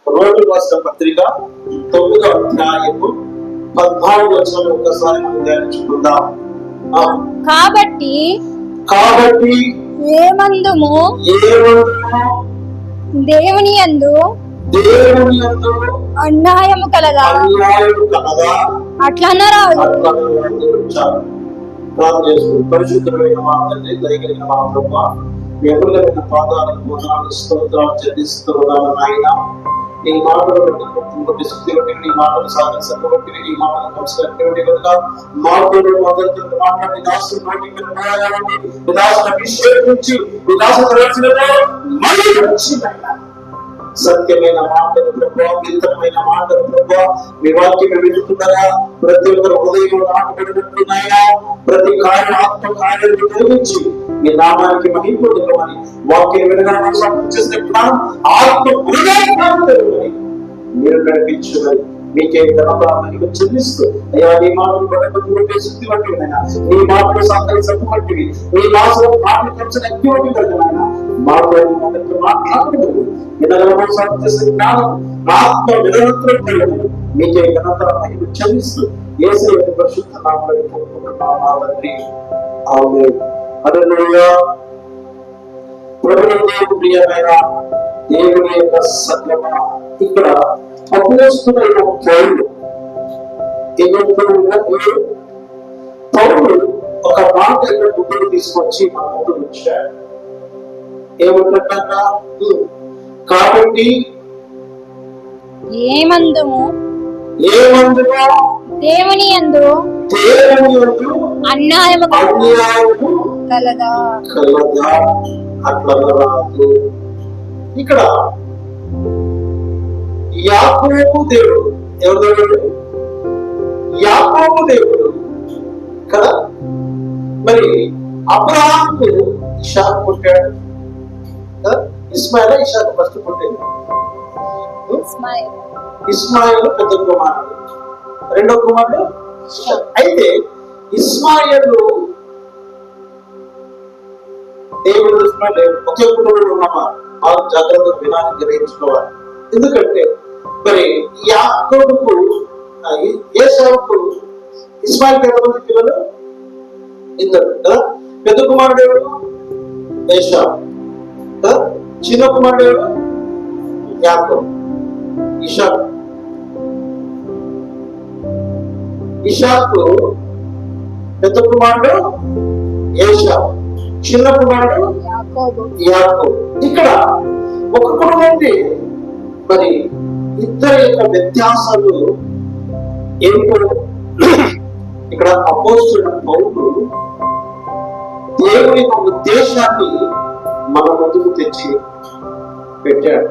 రోమిలకు రాసిన పత్రిక 9వ అధ్యాయము 14వ వచనం ఒకసారి మనం ధ్యానించుకుందాం. కాబట్టి ఏమందుము దేవుని యందు అన్యాయము కలదా అట్లన్న రాదు. పరిశుద్ధమైన మా తండ్రి, దయగలిగిన మా ప్రభువా, మీ అమూల్యమైన పాదాలకు వందనాలు స్తోత్రాలు చెల్లిస్తున్నాను నాయన. నీ మాటలు బట్టి శక్తి బట్టి, నీ మాటలు సాధించ బట్టి, నీ మాటలు కలిసి కనుక మాటలు మొదటి మాట్లాడి దాసు నోటి మీద పోయాలని విదాసును అభిషేకించి విదాసు మళ్ళీ వచ్చిందైనా సత్యమైన మాటలు ప్రభావ, విత్తనమైన మాటలు ప్రభావ, మీ వాక్యం వింటున్నారా? ప్రతి ఒక్కరు హృదయంలో నాటబడినట్టున్నాయా? ప్రతి కార్య ఆత్మ కార్యాలను తొలగించి మీ నామానికి మహిమని వాక్యం వినగానే చేస్తే ఆత్మ మీరు నడిపించుకొని మీకే ఘనత చెల్లిస్తూ అయ్యా, నీ మాటలు పడకపోతే శుద్ధి వంటివినైనా, నీ మాటలు సాధన సత్తు వంటివి, నీ మాటలు మాటలు కలిసిన అగ్గి వంటివైనా మాట్లాడి మాట్లాడదు వినగలమని సాధించేసే జ్ఞానం ఆత్మ నిరంతరం మీకే ఘనత మహిమ చెల్లిస్తూ యేసయ్య పరిశుద్ధ నామములో కోరుకుంటున్నాము తండ్రి. ఆమేన్. హల్లెలూయా. ప్రభువు ప్రియమైన దేవుని యొక్క సత్యమా, ఇక్కడ అపోస్తలుడైన పౌలు ఒక మాట ఇక్కడ ముందుకు తీసుకొచ్చి మన ముందు ఉంచాడు. ఏమంటారా? కాబట్టి ఏమందుము దేవుని యందు అన్యాయము కలదా అట్లా రాదు. ఇక్కడ యాకోబు దేవుడు, ఎవరు దేవుడు? యాకోబు దేవుడు కదా. మరి అబ్రహాముకు ఇషాకు పుట్టాడు కదా. ఇస్మాయిల్ ఇషాకు ఫస్ట్ పుట్టింది. ఇస్మాయిల్ పెద్ద కుమారుడు, రెండో కుమారుడు. అయితే ఇస్మాయిల్ దేవుడు దృష్టిలో లేవు. ఒకే కుటుంబంలో ఉన్నమా బాగా జాగ్రత్తగా వినాలని గ్రహించుకోవాలి. ఎందుకంటే మరి యాకోబుకు ఏశావుకు ఇస్మాయిల్ ఎంతమంది పిల్లలు? ఇద్దరు కదా. పెద్ద కుమారుడు ఎవరు? ఏశావు కదా. చిన్న కుమారుడు ఎవరు? యాకోబు. ఇషాకు పెద్ద కుమారుడు ఏశావు, చిన్న కుమారుడు యాకోబు. ఇక్కడ ఒక కుటుంబం. మరి ఇద్దరి యొక్క వ్యత్యాసాలు ఏమిటో ఇక్కడ అపోస్తలుడైన పౌలు దేవుని యొక్క ఉద్దేశాన్ని మన ముందుకు తెచ్చి పెట్టాడు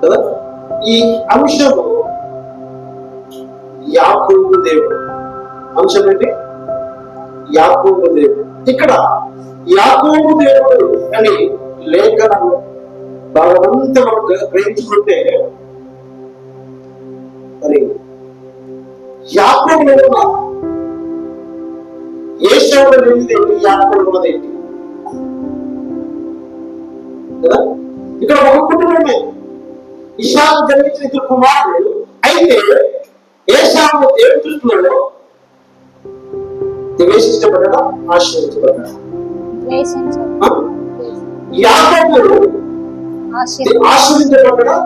కదా. ఈ అంశము యాకోబు దేవుడు. అంశం ఏంటి? యాకోబు దేవుడు. ఇక్కడ యాకోబు దేవుడు అని లేఖనం భాగమంతా మనం గ్రహించుకుంటే మరి యాకోబులో ఉన్న ఏశావులో లేనిది యాకోబులో ఉన్నదేంటి కదా. ఇక్కడ ఒక కుటుంబమే. ఇషాకు జన్మించిన ఇద్దరు కుమారుడు. అయితే ఏశావు దేవుని దృష్టిలో ద్వేషించబడ్డా, ఆశీర్వదించబడ్డా? యాకోబు ఆశీర్వదించబడ్డా,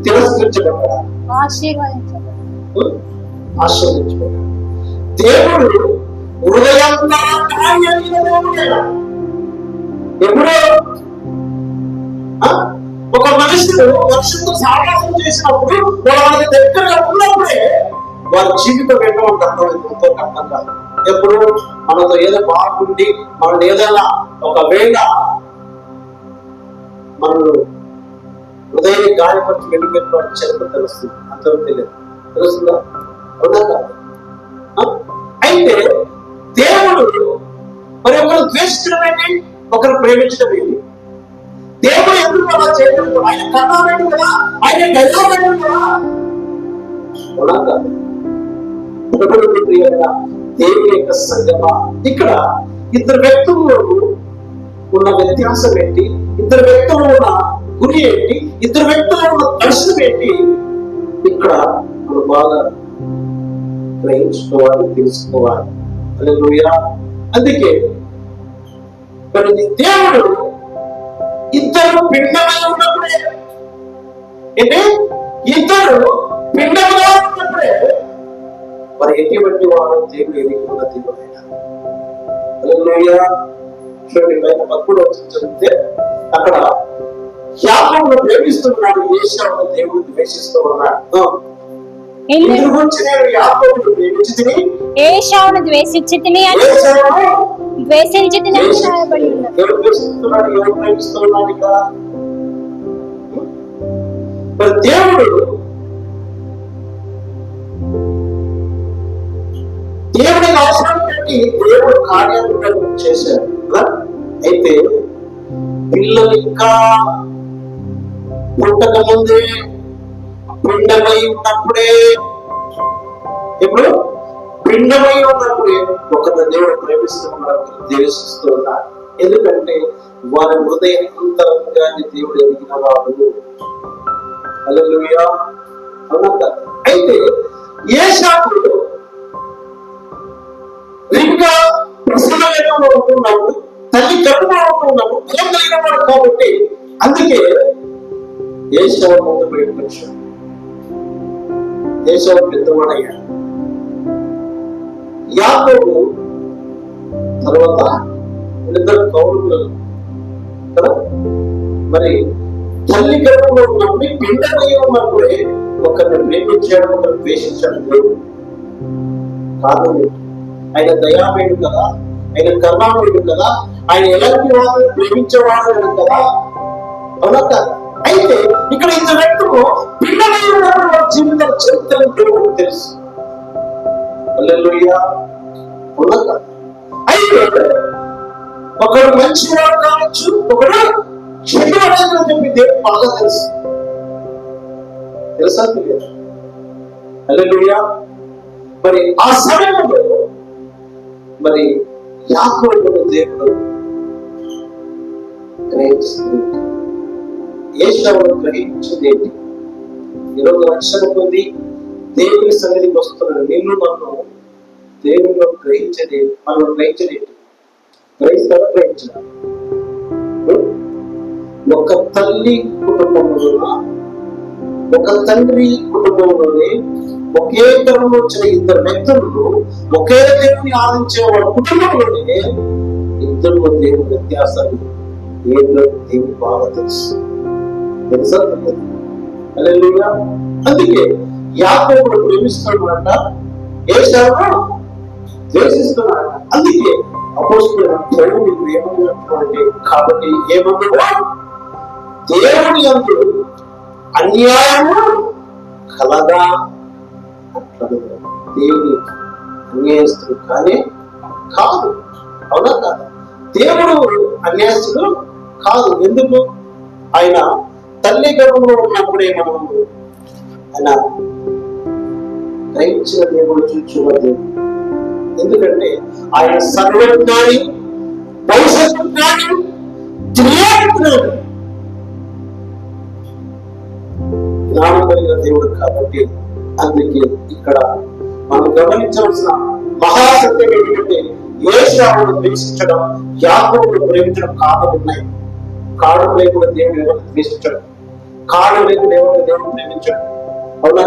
తిరస్కరించబడ్డా? ఆశీర్వదించబడ్డా. దేవుడు హృదయంగా ఎప్పుడో ఒక మనుషులతో సాహసం చేసినప్పుడు వాళ్ళ దగ్గరగా ఉన్నప్పుడే వారి జీవితం ఏంటో మనకు అర్థమైంది. అర్థం కాదు. ఎప్పుడు మనతో ఏదో బాగుండి మనల్ని ఏదైనా ఒకవేళ మనల్ని హృదయాన్ని గాయపరిచి వెళ్ళిపోయిన చరిత్ర తెలుస్తుంది. అంతవరకు తెలియదు. తెలుస్తుందా? అవునా కాదు? అయితే దేవుడు మరి ఒకరు ద్వేషించడం ఏంటి, ఒకరు ప్రేమించడం ఏంటి? దేవుడు ఎందుకు అలా చేయడం? ఆయన కర్ణాడు కదా, ఆయన గెలవడం కదా. అవునా కాదు? దేవుని యొక్క సంగమ. ఇక్కడ ఇద్దరు వ్యక్తుల్లో ఉన్న వ్యత్యాసం ఏంటి? ఇద్దరు వ్యక్తులు ఉన్న గురి ఏంటి? ఇద్దరు వ్యక్తులు ఉన్న దర్శనం ఏంటి? ఇక్కడ మనం బాగా గ్రహించుకోవాలి, తెలుసుకోవాలి. హల్లెలూయా. అందుకే మరి దేవుడు ఇద్దరు పిండమై ఉన్నప్పుడే, అంటే ఇద్దరు పిండముగా ఉన్నప్పుడే మరి ఎటువంటి వాడు దేవుడు ఎదుగుతున్న దేవుడు అయినా. హల్లెలూయా. చూడండి, పైన 13 చదివితే అక్కడ యాకోబును ప్రేమిస్తున్నాడు, ఏశావును దేవుడు ద్వేషిస్తూ ఉన్నాడు. ఇందు గురించి నేను యాకోబును ప్రేమించితిని, ఏశావును ద్వేషించితిని అని ద్వేషించితిని అని రాయబడి ఉన్నది. ఎవరు ద్వేషిస్తున్నాడు, ఎవరు ప్రేమిస్తున్నాడు ఇక్కడ? మరి దేవుడు దేవుడికి అవసరం పెట్టి దేవుడు కార్యాలను చేశాడు కదా. అయితే పిల్లలు ఇంకా పుట్టక ముందే పిండమై ఉన్నప్పుడే, ఇప్పుడు పిండమై ఉన్నప్పుడే ఒక దేవుడు ప్రేమిస్తున్నాడు, ద్వేషిస్తూ ఉన్నాడు. ఎందుకంటే వారి హృదయాంతరంగా దేవుడు ఎదిగిన వాడు. హల్లెలూయా. అవునా? అయితే ఏశావు రిబ్కా ప్రసన్నమైన ఉంటున్నాడు, తల్లి కడుపులో ఉంటున్నాడు, భయం కలిగిన వాడు కాబట్టి అందుకే ఏశావు ముందు బయటకు వచ్చాడు. ఏశావు పెద్దవాడయ్యాడు. యాకోబు తర్వాత ఇద్దరు కౌరులు కదా. మరి తల్లి గర్భంలో ఉన్నప్పుడు, పిండమై ఉన్నప్పుడే ఒకరిని ప్రేమించాడు, ఒకరిని ద్వేషించాడు దేవుడు. కారణం ఏంటి? ఆయన దయామయుడు కదా, ఆయన కరుణామయుడు కదా, ఆయన ఎలాంటి వారిని ప్రేమించేవాడు కదా. అవునా కదా? అయితే ఇక్కడ ఇద్దరు వ్యక్తులు పిండమై ఉన్నప్పుడు జీవిత చరిత్రను దేవుడు తెలుసు. హల్లెలూయా. అవునా కదా? అయితే ఒకడు మంచివాడు కావచ్చు, ఒకడు చెడ్డవాడు అని చెప్పి దేవుడు బాగా తెలుసు. తెలుసా తెలియదు? హల్లెలూయా. మరి ఆ సమయంలో మరి యాకోబును దేవుడు గ్రహించింది, ఏశావును గ్రహించింది. ఈరోజు రక్షణ పొంది దేవుని సన్నిధికి వస్తున్నాడు. నిన్ను నన్ను దేవునిలో గ్రహించేది, మనం గ్రహించేది గ్రహిస్తారా? గ్రహించడా? ఒక తల్లి కుటుంబంలో, ఒక తండ్రి కుటుంబంలోనే ఒకే తరంలో వచ్చిన ఇద్దరు వ్యక్తులు ఒకే దేవుని ఆరాధించే వాళ్ళ కుటుంబంలోనే ఇద్దరు దేవుని వ్యత్యాసాలు ఏంటో దేవుని బాగా తెలుసు. తెలుసా? హల్లెలూయా. అందుకే యాకోబును ప్రేమిస్తున్నాడంట, ఏశావును ద్వేషిస్తున్నాడంట. అందుకే అపోస్తలుడైన పౌలు ఏమన్నటువంటి, కాబట్టి ఏమన్నాడు? దేవుని యందు అన్యాయము కలదా అట్లా. దేవుని అన్యాయస్తుడు కానీ కాదు. అవునా కాదు? దేవుడు అన్యాయస్తుడు కాదు. ఎందుకు? ఆయన తల్లి గర్భంలో ఉన్నప్పుడే మనం ఆయన గ్రహించిన దేవుడు, చూచున్న దేవుడు. ఎందుకంటే ఆయన సర్వజ్ఞాని, భవిష్యత్తు జ్ఞాని, జ్ఞాని, జ్ఞానం కలిగిన దేవుడు. కాబట్టి అందుకే ఇక్కడ మనం గమనించవలసిన మహాసత్యం ఏంటంటే ఏశావును ద్వేషించడం, యాకోబును ప్రేమించడం కారణం ఉన్నాయి. కారణం లేకుండా దేవుడు ఎవరిని ద్వేషించడం, కారణం లేకుండా ఎవరిని దేవుడు ప్రేమించడం. అవునా?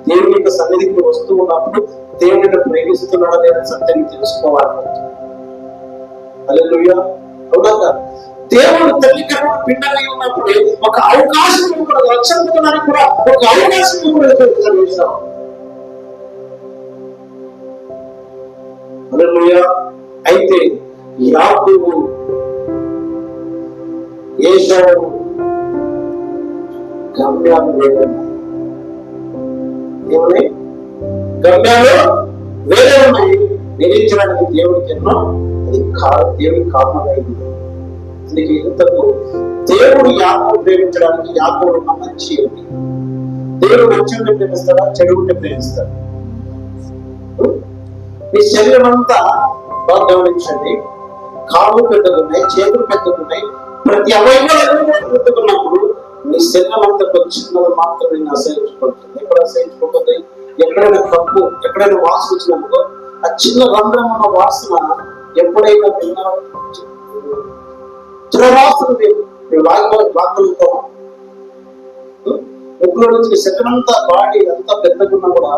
దేవుని యొక్క సన్నిధికి వస్తూ ఉన్నప్పుడు దేవుడిని ప్రేమిస్తున్నాడా లేదా సత్యాన్ని తెలుసుకోవాలి. హల్లెలూయా. అవునా? దేవుడు తల్లి గర్భంలో పిండమై ఉన్నప్పుడే ఒక అవకాశం కూడా, రక్షణ పొందడానికి కూడా ఒక అవకాశం కూడా తెలుస్తాం. హల్లెలూయా. అయితే యాకోబు ఏశావు గమ్యాలు వేరే ఉన్నాయి, గమ్యాలు వేరే ఉన్నాయి. నిరీక్షణానికి దేవుడికి ఎన్నో అది దేవుడికి కారణమైంది. అందుకే ఇంతకు దేవుడు యాకోబును ప్రేమించడానికి యాకోబు ఉన్న మంచి ఏంటి? దేవుడు మంచి ఉంటే ప్రేమిస్తాడా, చెడు ఉంటే ప్రేమిస్తాడా? మీ శరీరం అంతా బాగా గమనించండి. కాళ్ళు పెద్దగున్నాయి, చేతులు పెద్దగున్నాయి, ప్రతి అవయవాలు పెద్దకున్నప్పుడు నీ శరీరం అంతా చిన్నది మాత్రమే ఆశ్రయించబడుతుంది. కూడా అసహించుకుంటుంది. ఎక్కడైనా కప్పు, ఎక్కడైనా వాసన వచ్చినప్పుడు ఆ చిన్న రంధ్రం ఉన్న వాసన ఎప్పుడైనా విన్నా దురవాసన వాసనలుతామా? ముక్కులో నుంచి శరీరం అంతా బాడీ అంతా పెద్దగున్నా కూడా,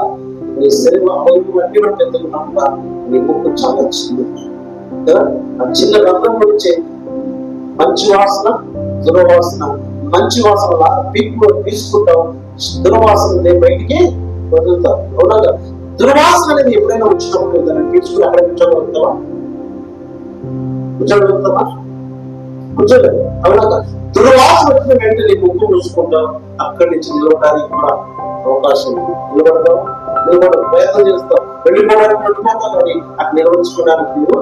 నీ శరీరం అవయవం అన్ని కూడా పెద్దగున్నా కూడా నీ ముక్కు చాలా చిన్నది కదా. ఆ చిన్న రంధ్రం నుంచి మంచి వాసన, దురవాసన. మంచి వాసన పీక్కు తీసుకుంటావు, దుర్వాసన బయటికి వదులుతావు. అవునా? దుర్వాసన అనేది ఎప్పుడైనా వచ్చినప్పుడు దాన్ని తీసుకుని అక్కడ కూర్చోగలుగుతావా? కూర్చోగలుగుతావా? కూర్చోలేదు. అవునా? దుర్వాసన వచ్చిన వెంటనే ముక్కు మూసుకుంటావు, అక్కడి నుంచి నిలవడానికి కూడా అవకాశం ఉంది. నిలబడతావు, ప్రయత్నం చేస్తావు, వెళ్ళిపోవడానికి వెళ్ళిపోతావు, కానీ అక్కడ నిలవచ్చుకోవడానికి మీరు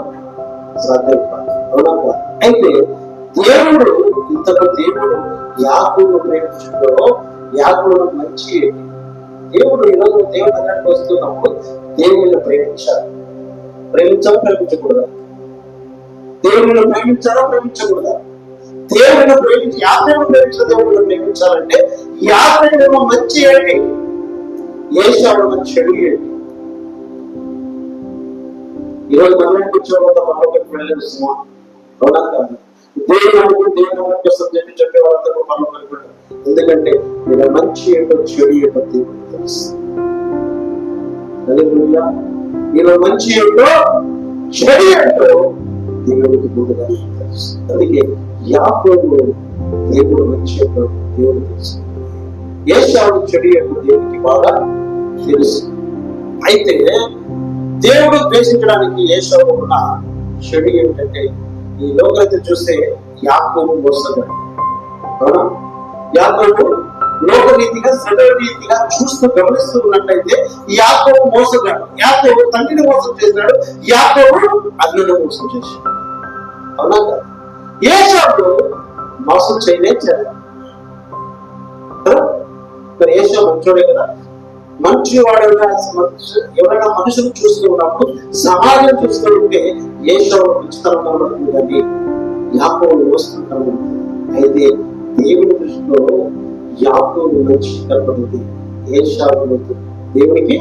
సాధ్యం కాదు. అవునా? అయితే దేవుడు ఇంతకు దేవుడు యాకోబును ప్రేమించడంలో యాకోబును మంచి దేవుడు ఈరోజు దేవుడు అన్నట్టు వస్తున్నప్పుడు దేవుని ప్రేమించాలి. ప్రేమించాలా ప్రేమించకూడదా? దేవుని ప్రేమించాలా ప్రేమించకూడదా? దేవుని ప్రేమించి యాకోబును ప్రేమించిన దేవుడిని ప్రేమించాలంటే యాకోబును మంచి ఏంటి, ఏశావును చెడు ఏంటి? ఈరోజు మనం కూర్చోవద్ద మనలోకి వెళ్ళలేదు సుమా. అవునా కాదు? దేవుని కోసం చెప్పే వాళ్ళందరూ మనం అనుకుంటారు. ఎందుకంటే ఇలా మంచి ఏంటో చెడు ఏంటో దేవుడికి తెలుసు. ఇలా మంచి ఏంటో చెడు ఏంటో దేవుడికి ముందుగా తెలుసు. అందుకే యాకోబు దేవుడు మంచి ఏంటో దేవుడు తెలుసు, ఏశావు చెడు ఏంటో దేవుడికి బాగా తెలుసు. అయితే దేవుడు ద్వేషించడానికి ఏశావు ఉన్న చెడు ఏంటంటే, ఈ లోకైతే చూస్తే యాకోబు మోసగాడు. అవునా? యాకోబు లోకరీతిగా సర్వరీతిగా చూస్తూ గమనిస్తూ ఉన్నట్లయితే యాకోబు మోసగాడు. యాకోబు తండ్రిని మోసం చేశాడు, యాకోబు అన్నను మోసం చేశాడు. అవునా? ఏశావు మోసం చేయలేదు. మరి ఏశావు మంచోడే కదా. మంచివాడు ఎవరైనా మనుషులు చూస్తూ ఉన్నప్పుడు, సమాజం చూస్తూ ఉంటే ఏశావు మంచితనం కనబడుతుంది, కానీ యాకోబు మోసతనం. అయితే దేవుని దృష్టిలో యాకోబు మంచి కనబడుతుంది, ఏశావు దేవునికి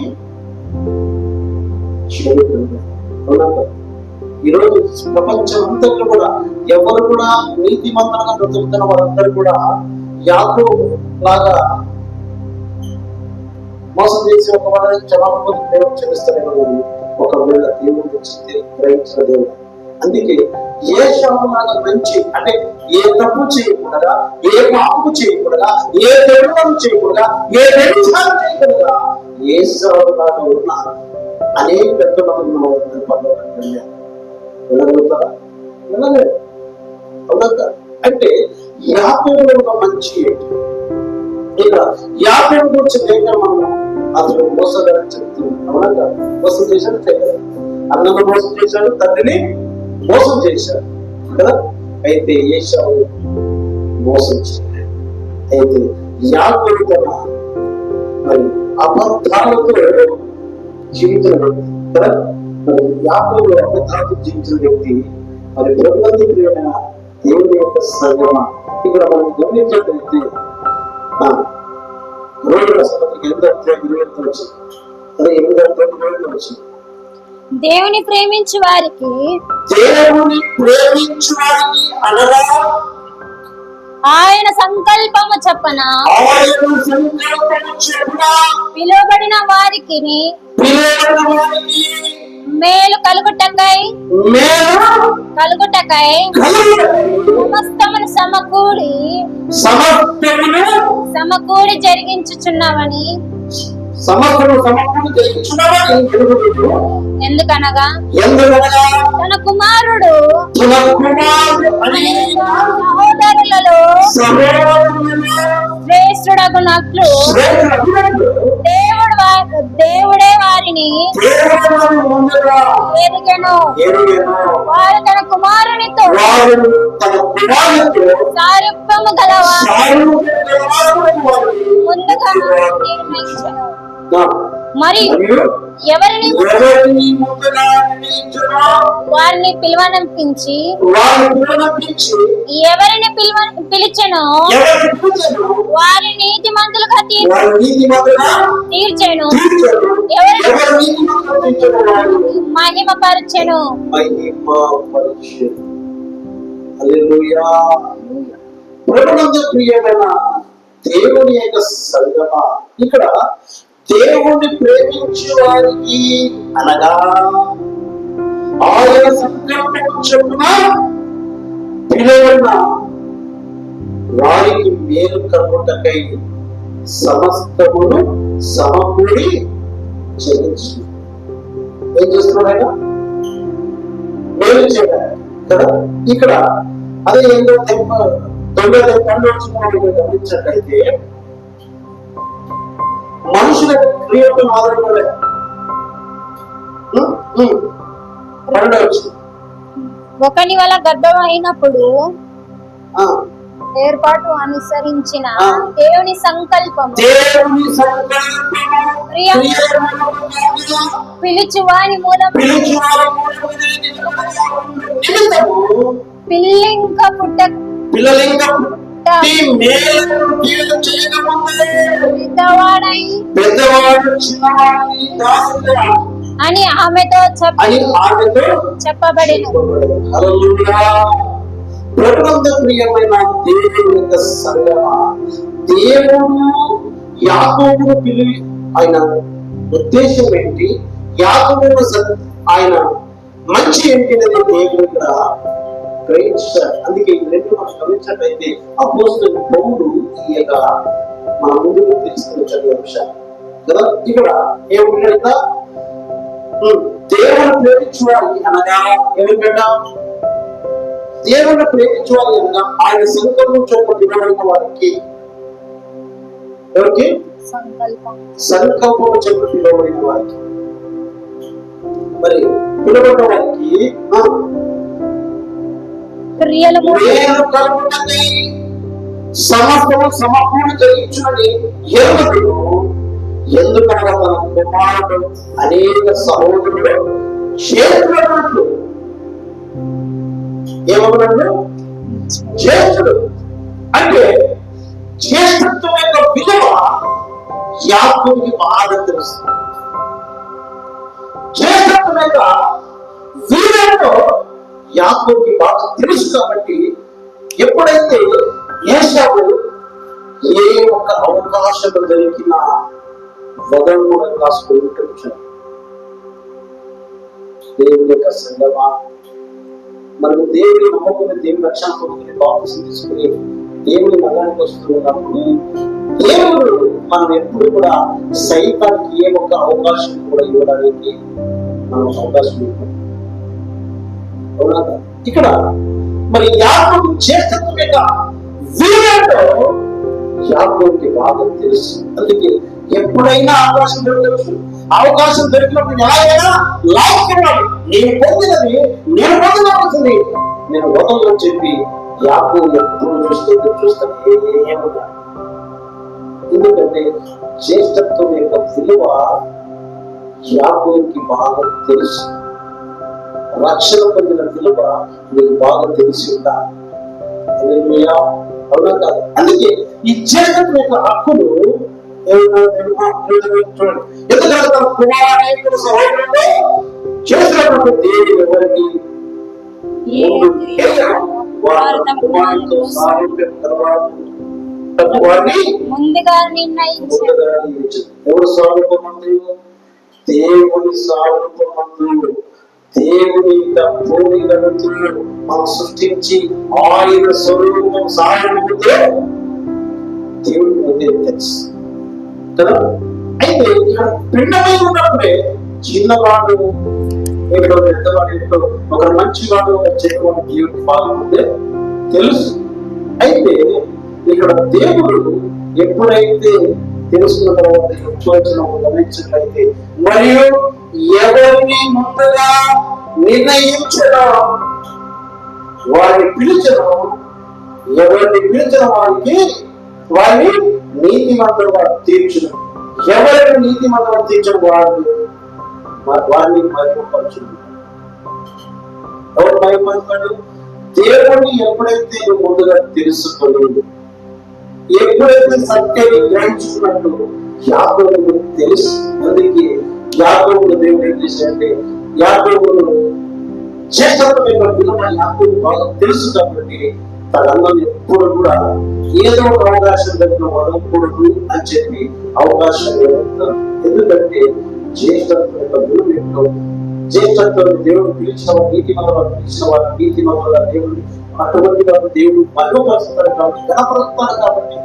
చెడు కనబడుతుంది. ఈరోజు ప్రపంచం అంతట్లో కూడా ఎవరు కూడా నీతిమంతులుగా బ్రతుకుతున్న వారందరూ కూడా యాకోబు లాగా మోసం చేసి ఒక వాళ్ళని జవాబు దేవుడు చెల్లిస్తారేమో, ఒకవేళ దేవుడు గ్రహించిన దేవుడు. అందుకే ఏశావులాగా మంచి అంటే ఏ తప్పు చేయకూడగా, ఏ పాపము చేయకూడగా, ఏ దేవుడు చేయకూడగా, ఏ వ్యభిచారం చేయకూడగా ఏశావులాగా ఉన్న అనేక పెద్ద మంది వెళ్ళగలుగుతారా? వెళ్ళలేదు. అవునా? అంటే యాకోబులో ఉన్న మంచి ఏంటి? ఇక యాకోబు గురించి లేక మనం అతను మోసగాడని చెప్తున్నాం. అవునా? మోసం చేశాడు, అన్నను మోసం చేశాడు, తండ్రిని మోసం చేశాడు కదా. అయితే ఏశావు మోసం చేయలేదు. అయితే యాకోబు తన మరి అబద్ధాలతో జీవితం కదా. మరి యాకోబు అబద్ధాలతో జీవించిన వ్యక్తి మరి ప్రభుత్వ ప్రియమైన దేవుని యొక్క సంగమ. ఇక్కడ మనం గమనించినట్లయితే దేవుని ప్రేమించు వారికి అనగా ఆయన సంకల్పము చెప్పన పిలువబడిన వారికి మేలు కలుగుటకై సమకూడి జరిగించుచున్నామని. ఎందుకనగా తన కుమారుడు సహోదరులలో శ్రేష్ఠుడగునట్లు దేవుడే వారిని ఎరిగెను. వారు తన కుమారునితో సారూప్యము గలవారు ముందుగా నిర్ణయించెను. మరియు ఎవరిని ముందుగా నిర్ణయించునో వారిని పిలువనంపించి ఎవరిని పిలిచెనో వారి నీతిమంతులుగా తీర్చెను, ఎవరిని మహిమపరచెను. హల్లెలూయా. ప్రభునందు ప్రియమైన దేవుని యొక్క సంగమ, ఇక్కడ దేవుణ్ణి ప్రేమించే వారికి అనగా ఆయన సంకల్పం చొప్పున పిలువబడిన వారికి మేలు కలుగుటకై సమస్తమును సమకూడి చెల్లించు. ఏం చేస్తున్నాడు ఆయన? మేలు చేయడానికి కదా. ఇక్కడ అదే ఏంటో 9 గమనించినట్లయితే మనుషుల క్రియలను ఆధారపడే ఒకని వల్ల గర్భం అయినప్పుడు ఏర్పాటు అనుసరించిన దేవుని సంకల్పం పిలుచువాని మూలం పిల్లింక పుట్ట అని ఆమెతో చెప్పబడిన. ప్రియమైన దేవుని యొక్క సంగమ, దేవుడు యాకోబును పిలిచి ఆయన ఉద్దేశం ఏంటి, యాకోబును ఆయన మంచి ఏంటినది దేవుడు ఇక్కడ గ్రహించారు. అందుకే ఈ రెండు మనం గమనించినట్లయితే అపోస్తలుడైన పౌలు ఈ యొక్క మన ముందుకు తీసుకుని చదివే విషయాలు కదా. ఇక్కడ ఏమిటంటే దేవుని ప్రేమించువారి అనగా ఏమిటంటే దేవుని ప్రేమించువారి అనగా ఆయన సంకల్పం చొప్పున పిలువబడిన వారికి, ఎవరికి? సంకల్పం చొప్పున పిలువబడిన వారికి. మరి పిలువబడిన వారికి సమస్తము సమకూడి జరిగించునని ఎరుగుదును. ఎందుకనగా తన కుమారుడు అనేక సహోదరులు చేస్తున్నట్లు. ఏమన్నట్లు? చేస్తుడు అంటే జ్యేష్ఠత్వం యొక్క విలువ యాకోబుకి బాగా తెలుస్తుంది. జ్యేష్ఠత్వం యొక్క విలువలో యాకోబుకి బాగా తెలుసు. కాబట్టి ఎప్పుడైతే ఏశావు ఏ ఒక్క అవకాశం దొరికినా వదలకుండా కాసుకుంటూ దేవుని యొక్క సంగమా, మనకు దేవుని నమ్మకం, దేవుని రక్షణ పొందుకుని బాప్తిసం తీసుకుని దేవుని మరణానికి వస్తున్నప్పుడు దేవుడు మనం ఎప్పుడు కూడా సైతానికి ఏ ఒక్క అవకాశం కూడా ఇవ్వడానికి మనం అవకాశం ఇవ్వం. ఇక్కడ మరి యాకోబు జ్యేష్ఠత్వం యొక్క విలువలో యాకోబుకి బాగా తెలుసు. అందుకే ఎప్పుడైనా అవకాశం దొరకవచ్చు. అవకాశం దొరికినప్పుడు ఎలాగైనా లాక్కున్నాడు. నేను పొందినది నేను పొందవలసింది నేను వదలని చెప్పి యాకోబు ఎప్పుడు చూస్తానే ఏమన్నా. ఎందుకంటే జ్యేష్ఠత్వం యొక్క విలువ యాకోబుకి బాగా తెలుసు. రక్షణ పొందిన విలువ మీకు బాగా తెలిసి ఉండాలి. అవునా కాదు? అందుకే ఈ జ్యేష్ఠత్వం యొక్క హక్కులు ఎందుకంటే తన కుమారుడు సహోదరుడు చేసినప్పుడు దేవుడు ఎవరికి ముందుగా నిర్ణయించాడు. ఎవరు సాగుతున్నారు? దేవుని సాగుతున్నారు. దేవుని పోలికలతో మనం సృష్టించి ఆయన స్వరూపం సాగుతుందో దేవుడికి తెలుసు కదా. అయితే ఇక్కడ పిండమై ఉన్నప్పుడే చిన్నవాడు ఏదో పెద్దవాడు ఏదో ఒక మంచివాడు ఒక చెడ్డవాడు దేవుడికి బాగుంటే తెలుసు. అయితే ఇక్కడ దేవుడు ఎప్పుడైతే తెలుసుకున్న తర్వాత గమనించినట్లయితే మరియు ఎవరిని ముందుగా నిర్ణయించడం వారిని పిలిచడం, ఎవరిని పిలిచిన వారికి వారిని నీతిమంతుడుగా తీర్చును. ఎవరైనా నీతిమంతుడుగా తీర్చను వారిని మహిమపరచును. ఎవరు మహిమపడతాడు? దేవుని ఎప్పుడైతే నువ్వు ముందుగా తెలుసుకోలేదు, ఎప్పుడైతే సత్యాన్ని గ్రహించుకున్నట్టు యాకోబుకు తెలుసు. అందుకే యాకోబును దేవుడు ఏం చేశాడంటే, యాకోబును జ్యేష్ఠత్వం యొక్క విలువ యాకోబు బాగా తెలుసు కాబట్టి తనన్నది ఎప్పుడు కూడా ఏదో ఒక అవకాశం దగ్గర వదలకూడదు అని చెప్పి అవకాశం ఇవ్వగలుగుతారు. ఎందుకంటే జ్యేష్ఠత్వం యొక్క విలువ ఏంటో, జ్యేష్ఠత్వాన్ని దేవుడు పిలిచిన వారు, నీతిమంతులను పిలిచిన వారు నీతిమంతుల దేవుడు అటువంటి వారు దేవుడు మహిమపరుస్తాడు కాబట్టి, గణపరుస్తాడు కాబట్టి.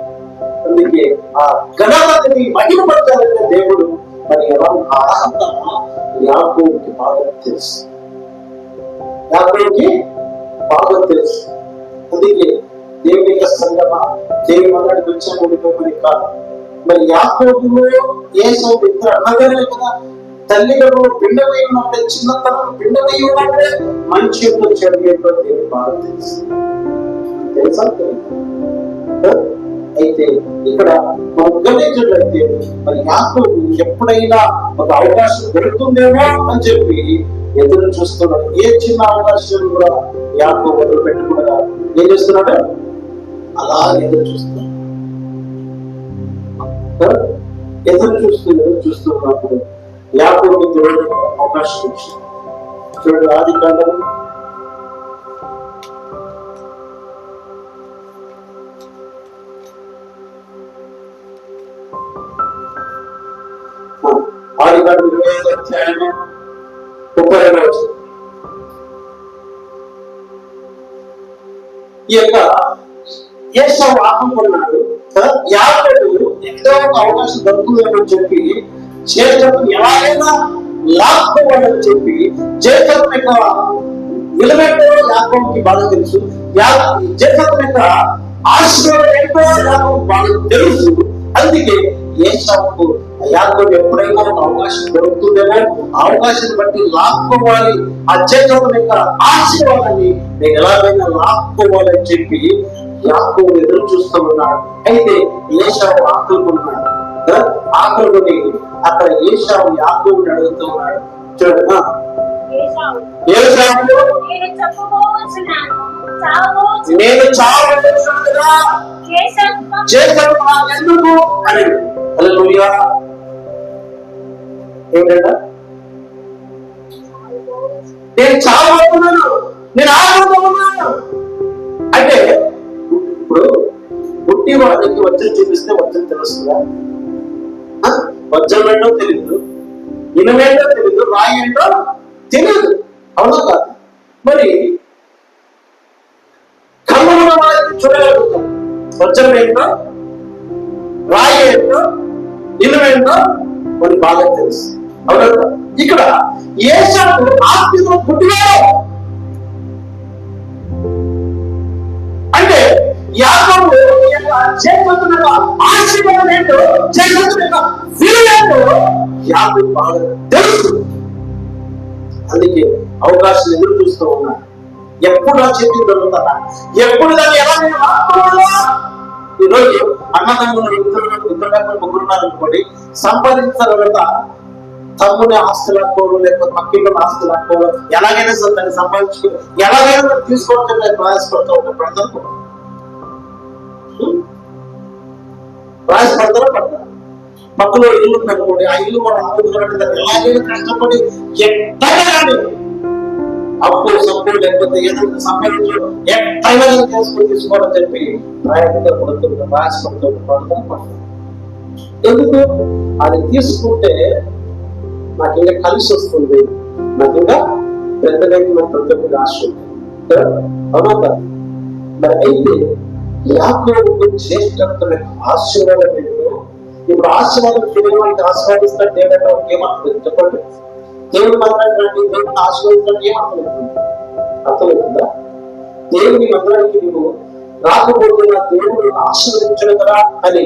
అందుకే ఆ గణపతిని మహిమపరచాలంటే దేవుడు మరి ఎలా అర్హత యాకోబుకి బాగా తెలుసు. యాకోబుకి బాగా తెలుసు. అందుకే దేవుని యొక్క సంగమ దేవుని మనకి వచ్చే ఓడిపోమని కాదు. మరి యాకోబులో ఏసౌ ఇద్దరు అన్నగానే కదా, తల్లిగడు పిండమై ఉన్నప్పుడే, చిన్నతనం పిండమై ఉన్నప్పుడే మంచి యొక్క చెడు ఏంటో దేవుని బాగా తెలుసు. తెలుసా? అయితే ఇక్కడ మనం గమనించినట్లయితే మరి యాకోబు ఎప్పుడైనా ఒక అవకాశం దొరుకుతుందేమో అని చెప్పి ఎదురు చూస్తున్నాడు. ఏ చిన్న అవకాశం కూడా యాకోబు వదిలి పెట్టకుండా ఏం చేస్తున్నాడు? అలా ఎదురు చూస్తున్నాడు. ఎదురు చూస్తున్నప్పుడు యాకోబు దేవుడు అవకాశం వచ్చింది. చూడండి, ఆదికాండం 25వ అధ్యాయము 32వ వచనం. ఈ యొక్క ఏసావు ఆపకున్నాడు. యాకోబు ఏదో ఒక అవకాశం దొరుకుతుందని చెప్పి జ్యేష్ఠత్వం ఎలాగైనా లాక్కోవాలని చెప్పి జ్యేష్ఠత్వం యొక్క విలువేంటో యాకోబుకి బాగా తెలుసు. జ్యేష్ఠత్వం యొక్క ఆశీర్వాదం ఏంటో యాకోబుకి బాగా తెలుసు. అందుకే ఏసావుకు యాకోబు ఎప్పుడైనా ఒక అవకాశం దొరుకుతుందేమో అవకాశాన్ని బట్టి లాక్కోవాలి, ఆ జ్యేష్ఠత్వం యొక్క ఆశీర్వాదాన్ని నేను ఎలాగైనా లాక్కోవాలని చెప్పి యాకోబు ఎదురు చూస్తూ ఉన్నాడు. అయితే ఏసావు ఆకలికున్నాడు. ఆకలికొని అక్కడ ఏసావు యాకోబుని అడుగుతూ ఉన్నాడు. చూడమ్మా, నేను చావబోతున్నానుగా ఎందుకు అని హల్లెలూయా. ఏంటంట? నేను చావబోతున్నాను, నేను ఆగబోతున్నాను అంటే ఇప్పుడు పుట్టి వాడికి వజ్రం చూపిస్తే వజ్రం తెలుస్తుందా? వజ్రం ఏంటో తెలియదు, ఇనమేంటో తెలియదు, రాయి ఏంటో తెలియదు. అవునా కాదు? మరి కన్నున్న వాళ్ళకి చూడగలుగుతాం. వజ్రం ఏంటో, రాయి ఏంటో, ఇనమేంటో మరి బాగా తెలుసు. అవునా? ఇక్కడ ఏసావు ఆత్మీయంలో పుట్టినాడు అంటే యాకోబు చేపడుతున్న ఆశీర్వాదం ఏంటో, చేపడుతున్న విలువేంటో యాకోబు బాగా తెలుసు. అందుకే అవకాశం ఎదురు చూస్తూ ఉన్నాడు. ఎప్పుడు నా చేతికి దొరుకుతాడా, ఎప్పుడు దాన్ని ఎలా నేను ఆపుకోవాలా? ఈరోజు అన్నదమ్ములు ఇద్దరు ముగ్గురున్నారు అనుకోండి, సంపాదించాలంట తమ్ముని ఆస్తులు ఆడుకోవడం, లేకపోతే పక్కింటి ఆస్తులు ఆడుకోవడం, ఎలాగైనా సరే దాన్ని సంపాదించుకో, ఎలాగైనా తీసుకోవడం నేను ప్రయాసపడుతూ ఉంటాను. పడతారు ప్రయాసపడతారా? పడతారు. పక్కలో ఇల్లు ఉందనుకోండి, ఆ ఇల్లు కూడా ఆడుకోవాలంటే దాన్ని ఎలాగైనా కష్టపడి ఎట్టగానే అప్పు సప్పు లేకపోతే ఏదైనా సంపాదించడం ఎట్టైనా చేసుకొని తీసుకోవాలని చెప్పి ప్రయత్నంగా పడుతుంది, ప్రయాసపడుతుంది. పడతారు. ఎందుకు? అది తీసుకుంటే నాకు ఇంకా కలిసి వస్తుంది, నాకు ఇంకా పెద్దగా ప్రతి ఒక్కటి ఆశ ఉంది. అవునా? మరి అయితే యాకోబుకు జ్యేష్ఠత్వం ఆశీర్వాదం ఏంటో, ఇప్పుడు ఆశీర్వాదం తెలియని వాళ్ళకి ఆశీర్వాదిస్తాడు దేవుడు అంటే ఏమర్థం చెప్పండి? దేవుడు మాట్లాడినట్టు దేవుడిని ఆశీర్వదించడం ఏమర్థమవుతుంది? అర్థమవుతుందా? దేవుని మందిరానికి నువ్వు రాకపోతే నా దేవుడు ఆశీర్వదించడు కదా అని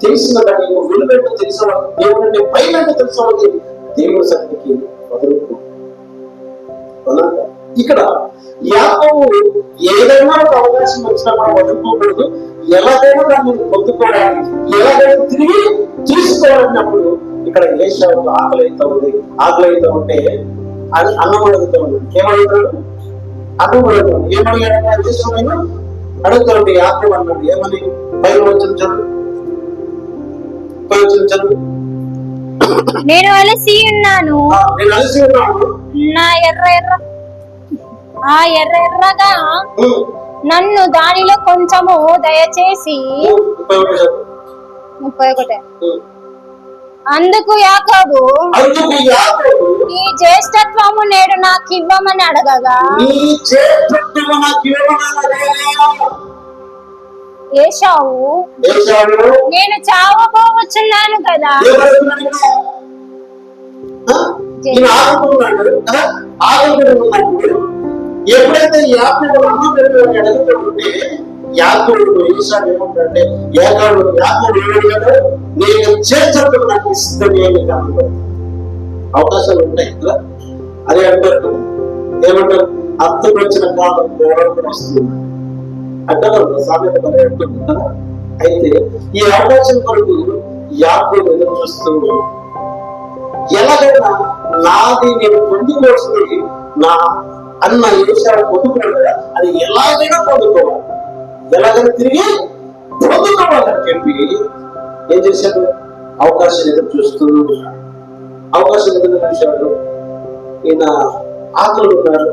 తెలిసిన దాన్ని నువ్వు విలువేంటో తెలిసిన వాళ్ళకి, దేవుడు అంటే పైనంటో తెలిసిన వాళ్ళకి దేవుడి సన్నిధికి వదులుకో. ఇక్కడ యాకోబు ఏదైనా ఒక అవకాశం వచ్చినా మనం వదులుకోకూడదు. ఎలాగైనా దాన్ని పొందుకోవడానికి, ఎలాగైనా తిరిగి తీసుకోవాలన్నప్పుడు ఇక్కడ ఏశావుకు ఆకలి అవుతా ఉంది. ఆకలి అవుతా ఉంటే అది అన్నం అడుగుతూ ఉన్నాడు. ఏమడుగుతాడు? అన్నం అడుగుతాడు. ఏమడిగాడు? ఏశావు అడుగుతా ఉంటే యాకోబు అన్నాడు ఏమని? పైన వచ్చిన చదువు, చదువు. నేను అలసి ఉన్నాను, నేను అలసి ఉన్నాను, నా ఎర్రగా నన్ను దానిలో కొంచెము దయచేసి. 31. అందుకు యాకోబు నీ జ్యేష్ఠత్వము నేడు నాకు ఇవ్వమని అడగగా ఏశావు నేను చావబోవచ్చున్నాను కదా. ఎప్పుడైతే యాకోబు అన్నం పెట్టాలని అడుగుతుంటే యాకోబు ఏశావు ఏమంటాడంటే యాకోబు ఏమడిగాడు? నేను చేర్చడం నాకు ఇష్టమే అని అవకాశాలు ఉంటాయి కదా. అదే అంటారు, ఏమంటారు? అర్థం వచ్చిన కాలం పోరాటం వస్తుంది అంటారు. సామెత అంటుంది కదా. అయితే ఈ అవకాశం కొరకు యాకోబు ఎదురు చూస్తూ ఎలాగైనా నాది నేను పొందుకోవాల్సింది నా అన్న ఏశావు పొందుకున్నాడు కదా, అది ఎలాగైనా పొందుకోవాలి, ఎలాగైనా తిరిగి పొందుకోవాలని చెప్పి ఏం చేశాడు? అవకాశం ఎదురు చూస్తూ ఉన్నాడు. అవకాశం ఎదురు చూశాడు. ఈయన ఆకలి ఉన్నాడు.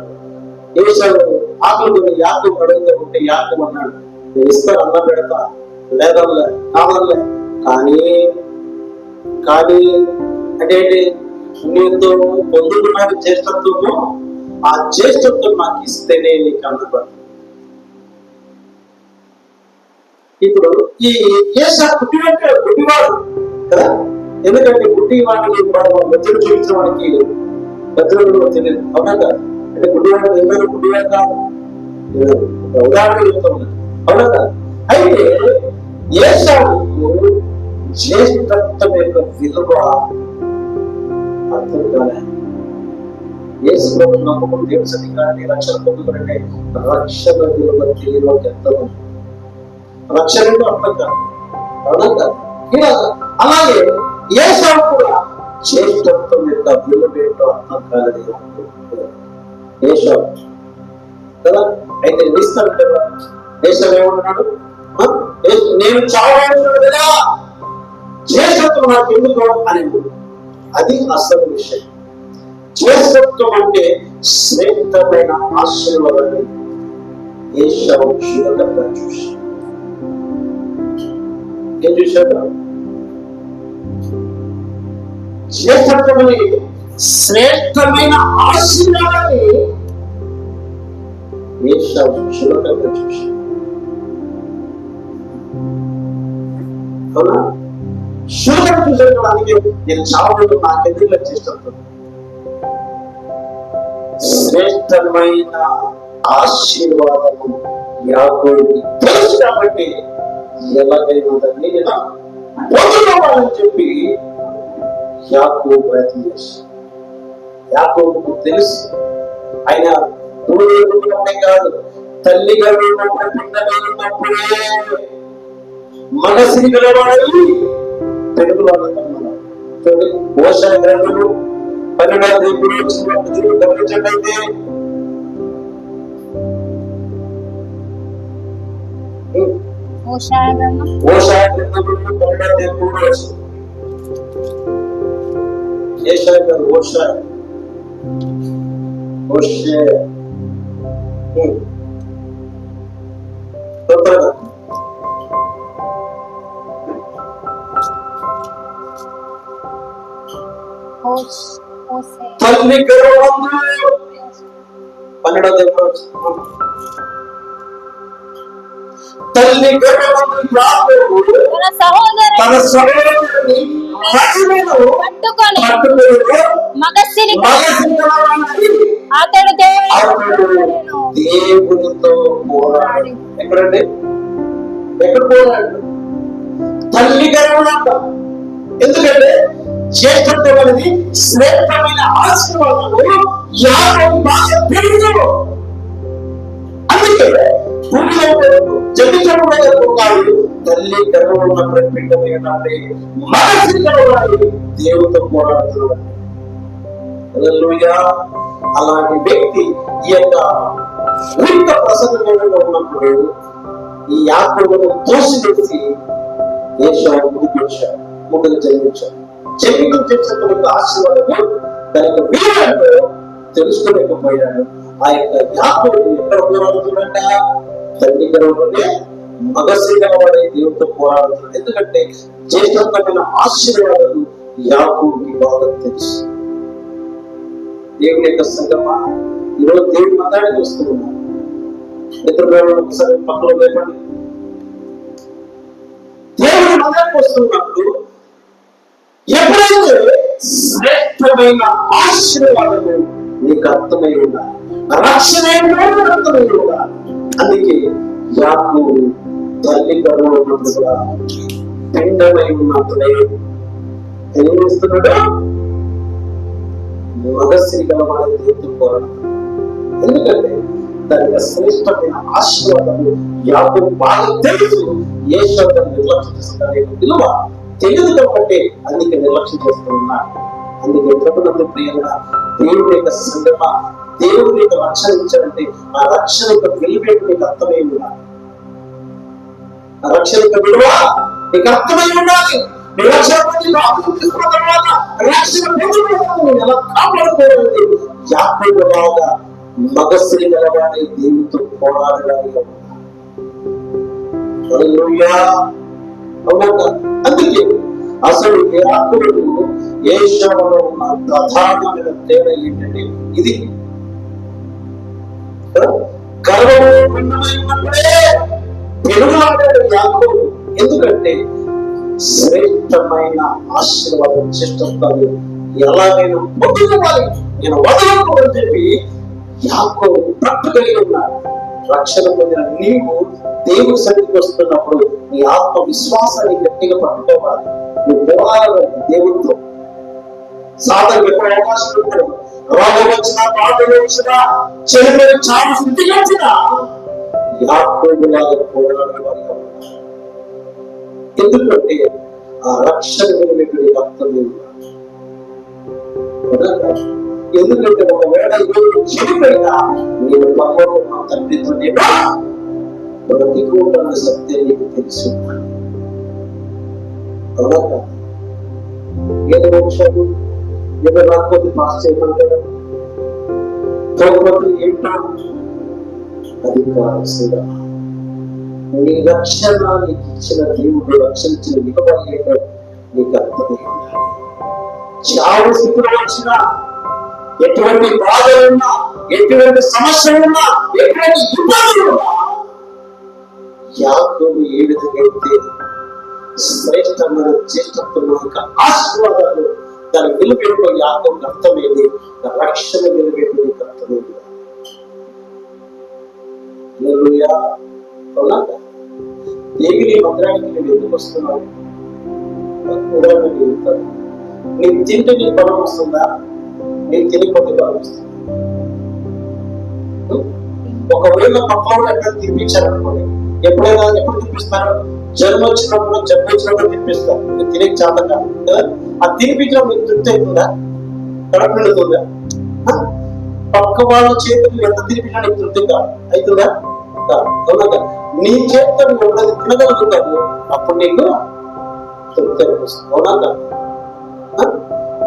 ఏశావు ఆకలి యాకోబు అడుగుతూ ఉంటే యాకోబు అన్నాడు నేను ఇస్తాను, అన్నం పెడతా, లేదలే కావాలే, కానీ అంటే నీతో పొందుకున్నాడు జ్యేష్ఠత్వము, ఆ జ్యేష్ఠత్వం నాకు ఇస్తేనే నీకు అందుబాటు. ఇప్పుడు ఈ ఏశావు గుడ్డివాడు కదా. ఎందుకంటే గుడ్డి వాడిని మధ్యలో చూపించిన వాడికి మధ్యలో తెలియదు. అవునా కదా? అంటే గుడ్డివాడు ఎందుకు గుడ్డివాడు కాదు, ఉదాహరణ చెప్తా ఉన్నాడు. అవునా కదా? అయితే ఏశావుకు జ్యేష్ఠత్వం యొక్క విలువ అర్థం కాలే. యేసు నమ్మకం తెలుసని కానీ రక్షణ పొందుకుంటే రక్షణ విలువ తెలియలోకి ఎంత ఉంది. రక్షణ అర్థం కాదు. అవునా కాదు? అలాగే ఏశావు కూడా జ్యేష్ఠత్వం యొక్క విలువ ఏంటో అర్థం కాలేదు ఏశావు కదా. అయితే ఇస్తాను కదా. ఏశావు ఏమన్నాడు? నేను చావాలన్నాడు కదా, జ్యేష్ఠత్వం నాకు ఎందుకు అని. అది అసలు విషయం. జ్యేష్ఠత్వం అంటే శ్రేష్టమైన ఆశీర్వాదాన్ని ఏశావు క్షుణ్ణంగా చూశాడు. ఏం చూశాడు? జ్యేష్ఠత్వం అనే శ్రేష్టమైన ఆశీర్వాదాన్ని ఏశావు క్షుణ్ణంగా చూశాడు. అవునా? శూన్యం చూసేటానికి నేను చావడం నాకెందుకు చేస్తాను. శ్రేష్టమైన ఆశీర్వాదము యాకోబుకి తెలుసు కాబట్టి ఎలాగైనా దాన్ని పొందుకోవాలని చెప్పి యాకోబు ప్రయత్నం చేశాడు. యాకోబుకు తెలుసు ఆయన పురుడే కాదు, తల్లిగా ఉన్నప్పుడు పిండగా ఉన్నప్పుడే మనసిని గలవాడని తెలుగులో హోషేయ గ్రంథము 12 గమనించట్లయితే హోషేయ గ్రంథము 12 తల్లి గర్భమందు 12 తల్లి గర్భమందు యాకోబు తన సహోదరుని పట్టుకొని మగసిరి అతడు దేవునితో పోరాడు. ఎక్కడండి? ఎక్కడ పోరాడు? తల్లి గర్భమందు. ఎందుకంటే జ్యేష్ఠత్వం అనేది శ్రేష్టమైన ఆశీర్వాదము. యాకోబు బాగా పెరుగుతాడు. అందుకే జపించబడేది తల్లి గర్భంలో ఉన్నప్పుడు పిండం ఏంటంటే మనసి దేవుడితో పోరాడుతున్నాడు. హల్లెలూయా. అలాంటి వ్యక్తి ఈ యొక్క ఊరిక ప్రసన్నమైన ఉన్నప్పుడు ఈ యాకోబును తోసివేసి ఏశావు ముందుకు జన్మించాడు. జన్మించిన చేసిన ఆశీర్వాదము దానికి వీరంలో తెలుసుకోలేకపోయాడు. ఆ యొక్క యాకోబు ఎక్కడ పోరాడుతున్నాడంట? తల్లి గర్భంలోనే మగసిగా వాడే దేవుడితో పోరాడుతున్నాడు. ఎందుకంటే జ్యేష్ఠమైన ఆశీర్వాదాలు యాకోబుకి బాగా తెలుసు. దేవుని యొక్క సంగమా, ఈరోజు దేవుడి మందానికి వస్తూ ఉన్నాడు. మిత్రులు ఒకసారి పక్కలో లేపండి. దేవుడి మందానికి వస్తున్నప్పుడు ఎప్పుడైతే శ్రేష్టమైన ఆశీర్వాదము నీకు అర్థమై ఉండాలి, రక్షణ అర్థమై ఉండాలి. అందుకే యాకోబు తల్లి గర్భంలో ఉన్నట్టుగా పిండమై ఉన్నట్టుగా ఏం చేస్తున్నాడు? మగశ్రీ గలవాడే దేవుడితో పోరాడుతున్నాడు. ఎందుకంటే దానికి శ్రేష్టమైన ఆశీర్వాదము యాకోబు బాగా తెలుసు. ఏ శబ్దం నిర్లక్ష్యం చేస్తున్న విలువ తెలియదు కాబట్టి అందుకే నిర్లక్ష్యం చేస్తూ ఉన్నాడు. అందుకే ప్రభునందు ప్రియంగా దేవుడి యొక్క సంగమ, దేవుడి యొక్క రక్షణ ఇచ్చాడంటే ఆ రక్షణ యొక్క విలువ నీకు అర్థమై ఉండాలి. ఆ రక్షణ యొక్క విలువ నీకు అర్థమై ఉండాలి. మగశ్రీ గలవాడే దేవుడితో పోరాడడానికి. అందుకే అసలు యాకోబు ఏశావులో ఉన్న ప్రధానమైన తేడా ఏంటంటే ఇది పెరుగులాడాడు యాకోబు. ఎందుకంటే శ్రేష్టమైన ఆశీర్వాదం చేస్తాను ఎలాగైనా పొందుకోవాలి, నేను వదలకూడదని చెప్పి యాకోబు పట్టు కలిగి ఉన్నాడు. రక్షణ పొందిన నీవు దేవుడి సన్నిధికి వస్తున్నప్పుడు నీ ఆత్మ విశ్వాసాన్ని గట్టిగా పట్టుకోవాలి. నువ్వు పోరాడాలి దేవుడితో. సాధనకు ఎప్పుడు అవకాశం ఉంటాడు? రోగం వచ్చినా, బాధలు వచ్చినా, చెడుపై చాలా స్థితికి వచ్చినా యాకోబులాగా పోరాడేవారు. ఎందుకంటే ఆ రక్షణ విలువైన అర్థం ఎందుకంటే ఒకవేళ చెడిపోయినా నేను పరలోకం తండ్రితోనే బ్రతికుంటున్న సత్యం నీకు తెలుసు. ఏదో విషయాలు ఏదో రాకపోతే పాస్ చేయమంటాడు, కాకపోతే ఏంటో అది కావాల్సిందా. నీ రక్షణ నీకు ఇచ్చిన దేవుడు రక్షించిన విలువ ఏంటో నీకు అర్థమై ఉండాలి. చావు స్థితిలో వచ్చినా, ఎటువంటి బాధలున్నా, ఎటువంటి సమస్యలున్నా, ఎటువంటి ఇబ్బందులున్నా యాకోబు ఏ విధంగా అయితే శ్రేష్టమైన జ్యేష్ఠత్వం ఆశీర్వాదాలు దాని విలువేంటో యాకోబుకి అర్థమైంది. రక్షణ విలువేంటో నీకు అర్థమైంది. దేవుని మందిరానికి నేను ఎందుకు వస్తున్నావు? నేను తింటే నీకు బలం వస్తుందా? నేను తినకపోతే బలం వస్తుందా? ఒకవేళ పక్కన ఎక్కడ తినిపించారనుకోండి, ఎప్పుడు తినిపిస్తారు? జన్మ వచ్చినప్పుడు, జబ్బు వచ్చినప్పుడు తినిపిస్తారు. నేను తినే చేత కాదు కదా. ఆ తినిపించడం మీకు తృప్తి అవుతుందా? కడుపు నిండుతుందా? పక్క వాళ్ళ చేతులు ఎంత తినిపించినా నీకు తృప్తి కాదు అవుతుందా? అవునా? నీ చేతితో నువ్వు ఎప్పుడైతే తినగలుగుతావు అప్పుడు నీకు తృప్తి అనిపిస్తుంది. అవునా?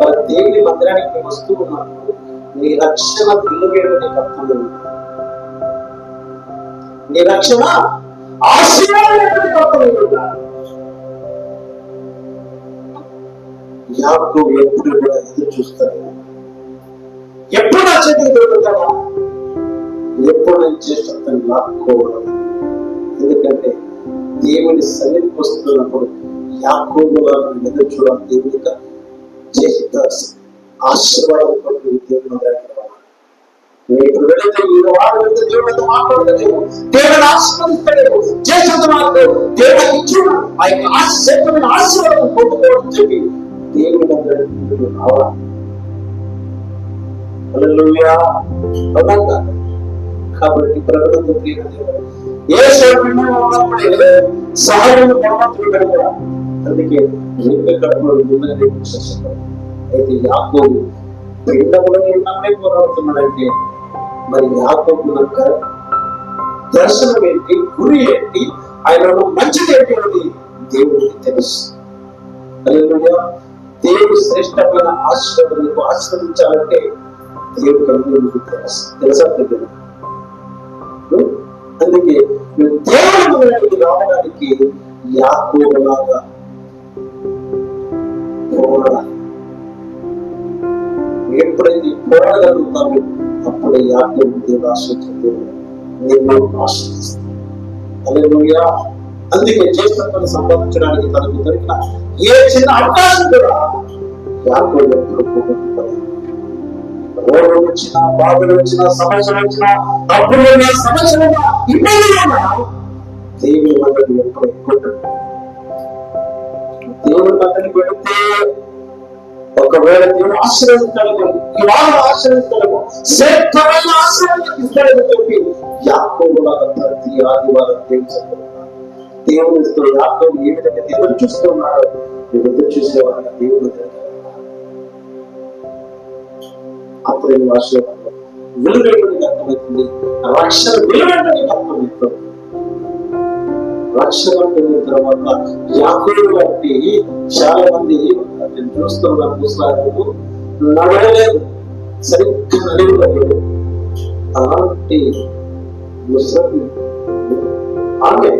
మరి దేవుని మందిరానికి వస్తూ ఉన్నప్పుడు నీ రక్షణ విలువేడు నీకు అర్థం. నీ రక్షణ యాకోబు ఎప్పుడు కూడా ఎదురు చూస్తాడు. ఎప్పుడు నా చేతికి దొరుకుతావా? ఎప్పుడు నేను చేస్తాను లాక్కోవడం. ఎందుకంటే దేవుని సన్నిధికి వస్తున్నప్పుడు యాకోబులా ఎదురు చూడాలి. దేవుని చేత ఆశీర్వాదం పడుతుంది. దేవుని ఇప్పుడు వెళితే ఈ వాడు వెళ్తే దేవుడితో మాట్లాడలేదు, దేవుని ఆశీర్వదిస్తాడు, చేసేంత మాత్రం దేవుడు ఇచ్చుడు ఆ యొక్క ఆశీర్వాదమైన ఆశీర్వాదం పొందుకోవడం చెప్పి దేవుని దగ్గర రావాలి. హల్లెలూయా. కాబట్టి ప్రకటనతో ఏషావులో ఉన్నప్పుడే సహాయం భగవంతుడు కూడా. అందుకే కడుపులో ముందుగానే చేస్తున్నాడు. అయితే యాకోబు పిండంలో ఉన్నప్పుడే పోరాడుతున్నాడంటే మరి యాకోబు దర్శనం ఏంటి, గురి ఏంటి, ఆయనలో మంచిది ఏంటి అని దేవుడికి తెలుసు. దేవుడు శ్రేష్టమైన ఆశీర్వాదాలకు ఆశ్రయించాలంటే దేవుడికి అన్ని తెలుసా తెలియదు. అందుకే దేవుడికి రావడానికి యాకోబులాగా పోరాడాలి. ఎప్పుడైతే పోరాడగలుగుతామో అప్పుడే యాకోబు దేవుడు ఆశ్రయించే నిన్ను ఆశ్రయిస్తాడు. హల్లెలూయా. అందుకే జ్యేష్ఠత్వాన్ని సంపాదించడానికి తనకు దొరికిన ఏ చిన్న అవకాశం కూడా యాకోబు ఎప్పుడు పోగొట్టుకోలేదు. రోడ్లు వచ్చినా, బాధలు వచ్చినా, సమస్యలు వచ్చినా, అప్పుడు సమస్యలు దేవుని మందిని ఎప్పుడు దేవుని మందిని పెడితే ఒకవేళ దేవుడు ఆశ్రయించగలము, ఇవాళ ఆశ్రయించగలము, శ్రేష్టమైన ఆశ్రయాన్ని ఇస్తాడని చెప్పి యాకోబులాగా ప్రతి ఆదివారం దేవునితో యాకోబు ఏ విధంగా ఎదురు చూస్తున్నాడో ఎదురు చూసేవాళ్ళ దేవుడు అప్పుడు ఆశీర్వాదంలో విలువైనది అర్థమవుతుంది. రక్షణ విలువైనది అర్థమవుతుంది. రక్షణ పొందిన తర్వాత యాకోబు బట్టి చాలా మంది నేను చూస్తున్నాను, పుస్తకాలు నడవలేదు, సరిగ్గా నడవలేదు. అలాంటి ముసలి ఆమె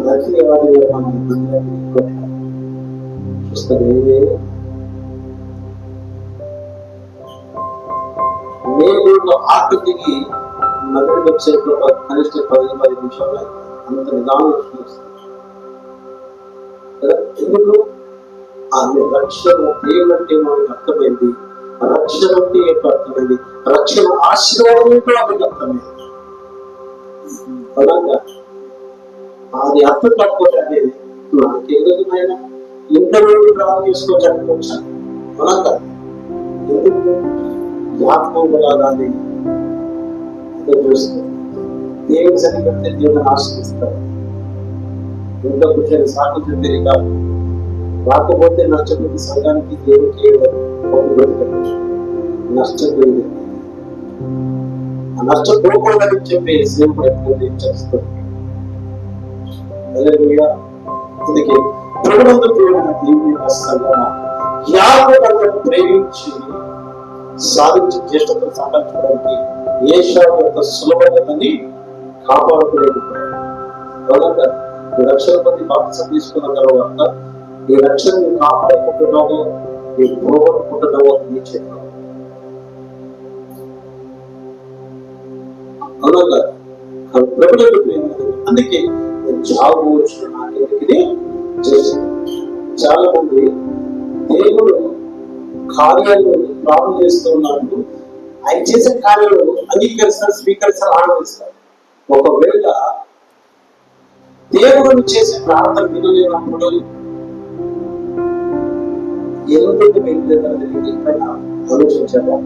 ప్రతి ఆదివారం చూస్తే నేను ఆకృతికి నగరం వెబ్సైట్ లో కనిష్ట 10 నిమిషాలు అంత నిదానం ఎందుకు ఆమె రక్షణ దేవుడు అంటే మనకు అర్థమైంది, రక్షణ అంటే ఏంటో అర్థమైంది, రక్షణ ఆశీర్వాదం ఏంటో ఆమెకు అర్థమైంది. అలాగా అది అర్థం కాకపోతే అనేది నాకేదైనా ఇంటర్వ్యూ ప్రారంభం చేసుకోవచ్చు అనుకోవచ్చు. అలాగా ఎందుకు యాకోబులాగానే చూస్తుంది. దేవుని సరిగ్గా దేవుని ఆశ్రయిస్తారు. ఇంట్లో కూర్చొని సాకు చెప్పేది కాదు. రాకపోతే నష్టపోతే సంఘానికి దేవుడికి నష్టపోయింది. ఆ నష్టపోకూడదని చెప్పి సేవకుడు ఎప్పుడు చేస్తుంది. అందుకే ప్రభుత్వం దేవుని యొక్క సంఘం యాకోబును ప్రేమించి సాధించి జ్యేష్ఠతను సంపాదించడానికి ఏషావు యొక్క సులభతని కాపాడుకోలేకపోయాడు. ఈ రక్షణ పొంది బాప్తిసం తీసుకున్న తర్వాత ఈ రక్షణని కాపాడుకుంటున్నావో ఈ పోగొట్టుకుంటున్నావో నీ చేతిలో. అలాగా అందుకే జాబ్ వచ్చిన నాకెందుకు చేసింది. చాలా మంది దేవుడు కార్యాలు ప్రారంభం చేస్తూ ఉన్నాడు, ఆయన చేసే కార్యాలు అంగీకరిస్తారు, స్వీకరిస్తారు, ఆనందిస్తారు. ఒకవేళ దేవుడు చేసే ప్రార్థన వినలేనప్పుడు ఎందుకు వెళ్ళలేదని ఎక్కడైనా ఆలోచించారా?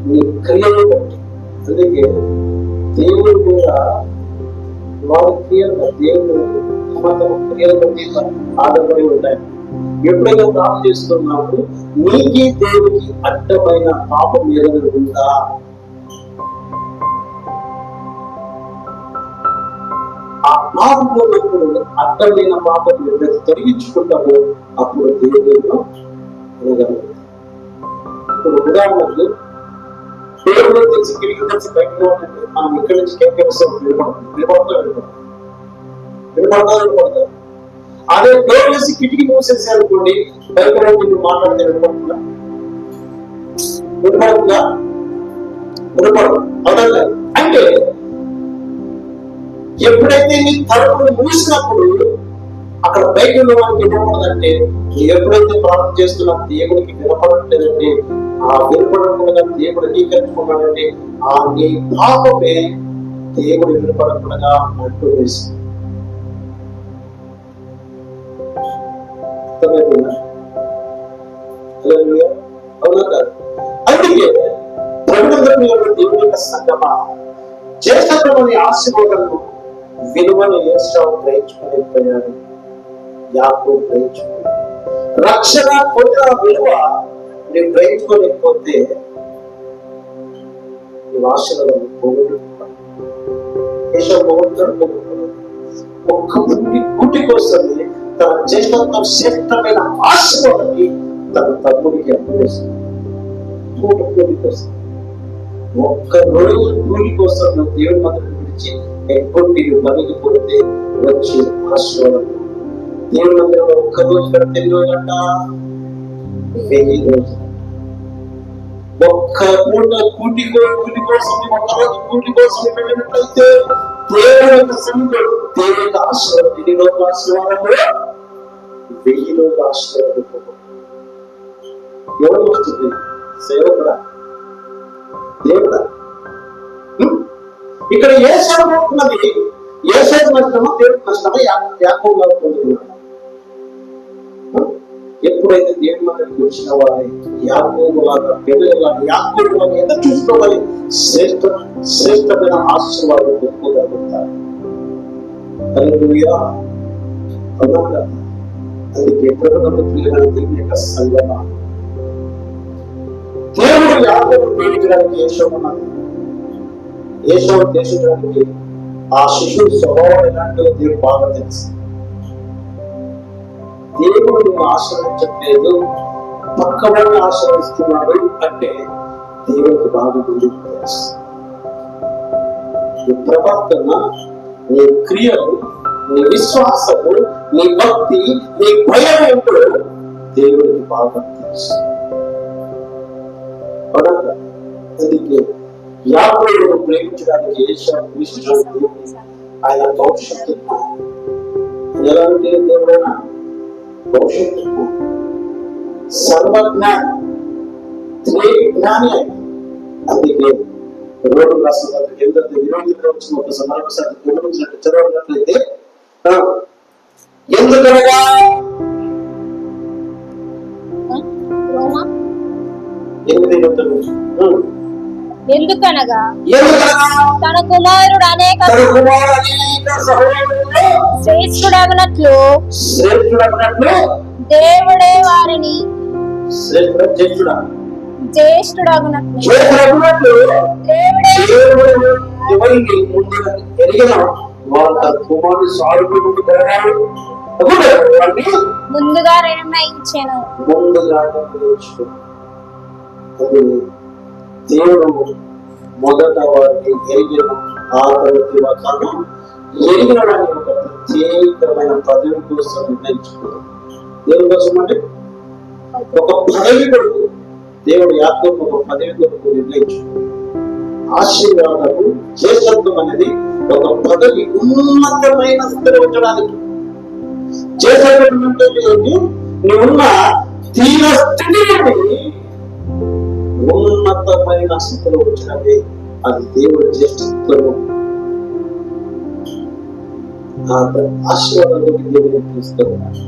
నీ క్రియలు బట్టి. అందుకే దేవుడు కూడా వారి క్రియలు దేవుడు తమ క్రియలు బట్టి ఆధారపడి ఉంటాయి. ఎప్పుడైనా ప్రార్థన చేస్తున్నాడు, నీకి దేవుడికి అడ్డమైన పాపం ఏదైనా ఉందా? ఆ పాపంలో అడ్డమైన పాపం ఏదైతే తొలగించుకుంటామో అప్పుడు దేవుడు వినగలుగుతాడు. ఇప్పుడు ఉదాహరణకు దేవుడు తెలిసి కిటికీ తెలిసి బయటలో ఉంటే మనం ఇక్కడి నుంచి కేకేస్తాం, వినపడతాం. అదే డోర్ వేసి కిటికీ మూసేసి అనుకోండి, బయట మీరు మాట్లాడితే వినపడుతుందా? వినపడదు. అవునా? అంటే ఎప్పుడైతే నీ తలుపులు మూసినప్పుడు అక్కడ బయట ఉన్న వాళ్ళకి వినపడదంటే, ఎప్పుడైతే ప్రార్థన చేస్తున్నా దేవుడికి వినపడట్లేదంటే, ఆ వినపడకుండా దేవుడు అంగీకరించుకున్నాడంటే ఆ నీ పాపమే దేవుడు వినపడకుండా అంటూ వేసింది. అవునా కాదు? అందుకే దేవుని యొక్క సంగమా, జ్యేష్ఠత్వమని ఆశీర్వాదాలను విలువను ఏసావు గ్రహించుకోలేకపోయాడు, యాకోబు గ్రహించుకోలేదు. రక్షణ పొందిన విలువ నీవు గ్రహించుకోలేకపోతే నీ ఆశీర్వాదాలు పోగొట్టుకుంటావు. ఏసావు పోగొట్టుకుంటాడు. ఒక్క గుడ్డి కోసమే తన జ్యేష్ఠత్వం శ్రేష్టమైన ఆశీర్వాదాన్ని తన తమ్ముడికి అప్పవేసింది. కూడి కోసం, ఒక్క రోజు కూలి కోసం నువ్వు దేవుని మందిరం విడిచి ఎప్పుడు పనికి కొడితే వచ్చి ఆశీర్వాదం. దేవుని మందిరంలో ఒక్క రోజు పెడితే ఎన్ని రోజులంట? 1000 రోజులు. ఒక్క పూట కూలి కోసం ఒక్క రోజు కూలి కోసం వెళ్ళినట్లయితే దేవుని యొక్క సన్నిధిలో దేవుని యొక్క ఆశీర్వాదం, ఎన్ని రోజుల ఆశీర్వాదం? 1000 రోజుల ఆశీర్వాదం. ఎవరు వస్తుంది? సేవకుడా, దేవుడా? ఇక్కడ ఏసావు ఉన్నది ఏసావు నష్టమా, దేవుడికి నష్టమా? యాకోబు పొందుతున్నాడు. ఎప్పుడైతే దేవుని మందిరానికి వచ్చిన వారి యాకోబు లాగా పిల్లలాగా యాకోబు లాగా ఎదురు చూసుకోవాలి, శ్రేష్టమైన ఆశీర్వాదం పొందుకోగలుగుతారు. హల్లెలూయా. అందుకే ప్రభుత్వ దేవుని యొక్క సంగమా, దేవుడు యాకోబు ప్రేమించడానికి ఏసావు దేశించడానికి ఆ శిశువు స్వభావం ఎలాంటిదో దేవుడు బాగా తెలుసు. దేవుడు నువ్వు ఆశ్రయించట్లేదు, పక్కవాడిని ఆశ్రయిస్తున్నాడు అంటే దేవుడికి బాగా ముందుకు తెలుసు. నీ ప్రవర్తన, నీ క్రియలు, నీ విశ్వాసము, నీ భక్తి, నీ భయం ఏంటో దేవుడికి బాగా తెలుసు. అందుకే యాకోబును ప్రేమించడానికి ఏసావు ఆయన భవిష్యత్తు ఎలాంటి దేవుడైనా భవిష్యత్తు సర్వజ్ఞాని, జ్ఞాని. అందుకే రోడ్డు రాష్ట్ర ఎంత విరోధిలో వచ్చిన ఒక మరొకసారి గమనించినట్టు చదవనట్లయితే, ఎందుకనగా ఎందుకనగా తన కుమారుడు అనేక శ్రేష్ఠుడగునట్లు దేవుడే వారిని జ్యేష్ఠుడగునట్లు ముందుగా నిర్ణయించాను. దేవుడు మొదట వారిని ఎరిగిన ఆ తర్వాత ఎరిగిన వారిని ఒక ప్రత్యేకమైన పదవి కోసం నిర్ణయించుకున్నాడు. దేవుని కోసం అంటే ఒక పదవి కొరకు దేవుడు యాకోబు ఒక పదవి కొరకు నిర్ణయించుకున్నాడు. ఆశీర్వాదము, జ్యేష్ఠత్వం అనేది ఒక పదవి, ఉన్నతమైన స్థితిలో ఉంచడానికి. జ్యేష్ఠత్వం అంటే నువ్వున్న తీర స్థితిని ఉన్నతమైన స్థితిలో వచ్చినది, అది దేవుడి జ్యేష్ఠత్వము. ఆశీర్వాదానికి దేవుని తీసుకున్నాడు.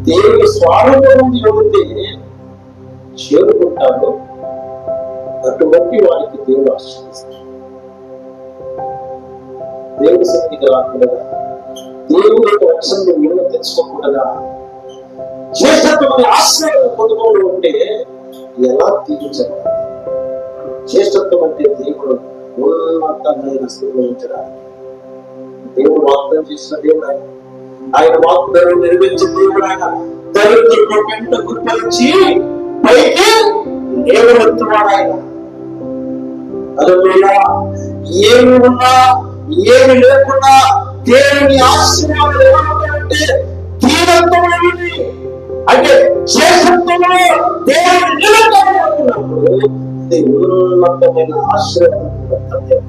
దేవుని స్వాతంత్రం ఎవరైతే చేరుకుంటాడో అటువంటి వారికి దేవుడు ఆశీర్వదిస్తాడు. దేవుడి సన్నిధికి రాకుండా, దేవుడి యొక్క రక్షణ విలువ తెలుసుకోకుండా జ్యేష్ఠత్వం ఆశీర్వాదం పొందుకోవడం ఉంటే ఎలా తీర్చడం? జ్యేష్ఠత్వం అంటే దేవుడు ఉన్నతమైన స్థితిలో ఉంచడానికి. దేవుడు వాగ్దానం చేసిన దేవుడు ఆయన. ఆయన వాగ్దానం నెరవేర్చిన దేవుడు ఆయన. దరిద్రుల పెంట గుర్తించి పైకి లేవనెత్తువాడు ఆయన. అలా ఏమి ఉన్నా ఏమి లేకున్నా దేవుని ఆశీర్వాదం ఏమంటే దీనత్వమైనది, అంటే జ్యేష్ఠత్వంలో దేవుని నిలబడినప్పుడు ఉన్నతమైన ఆశీర్వాదం.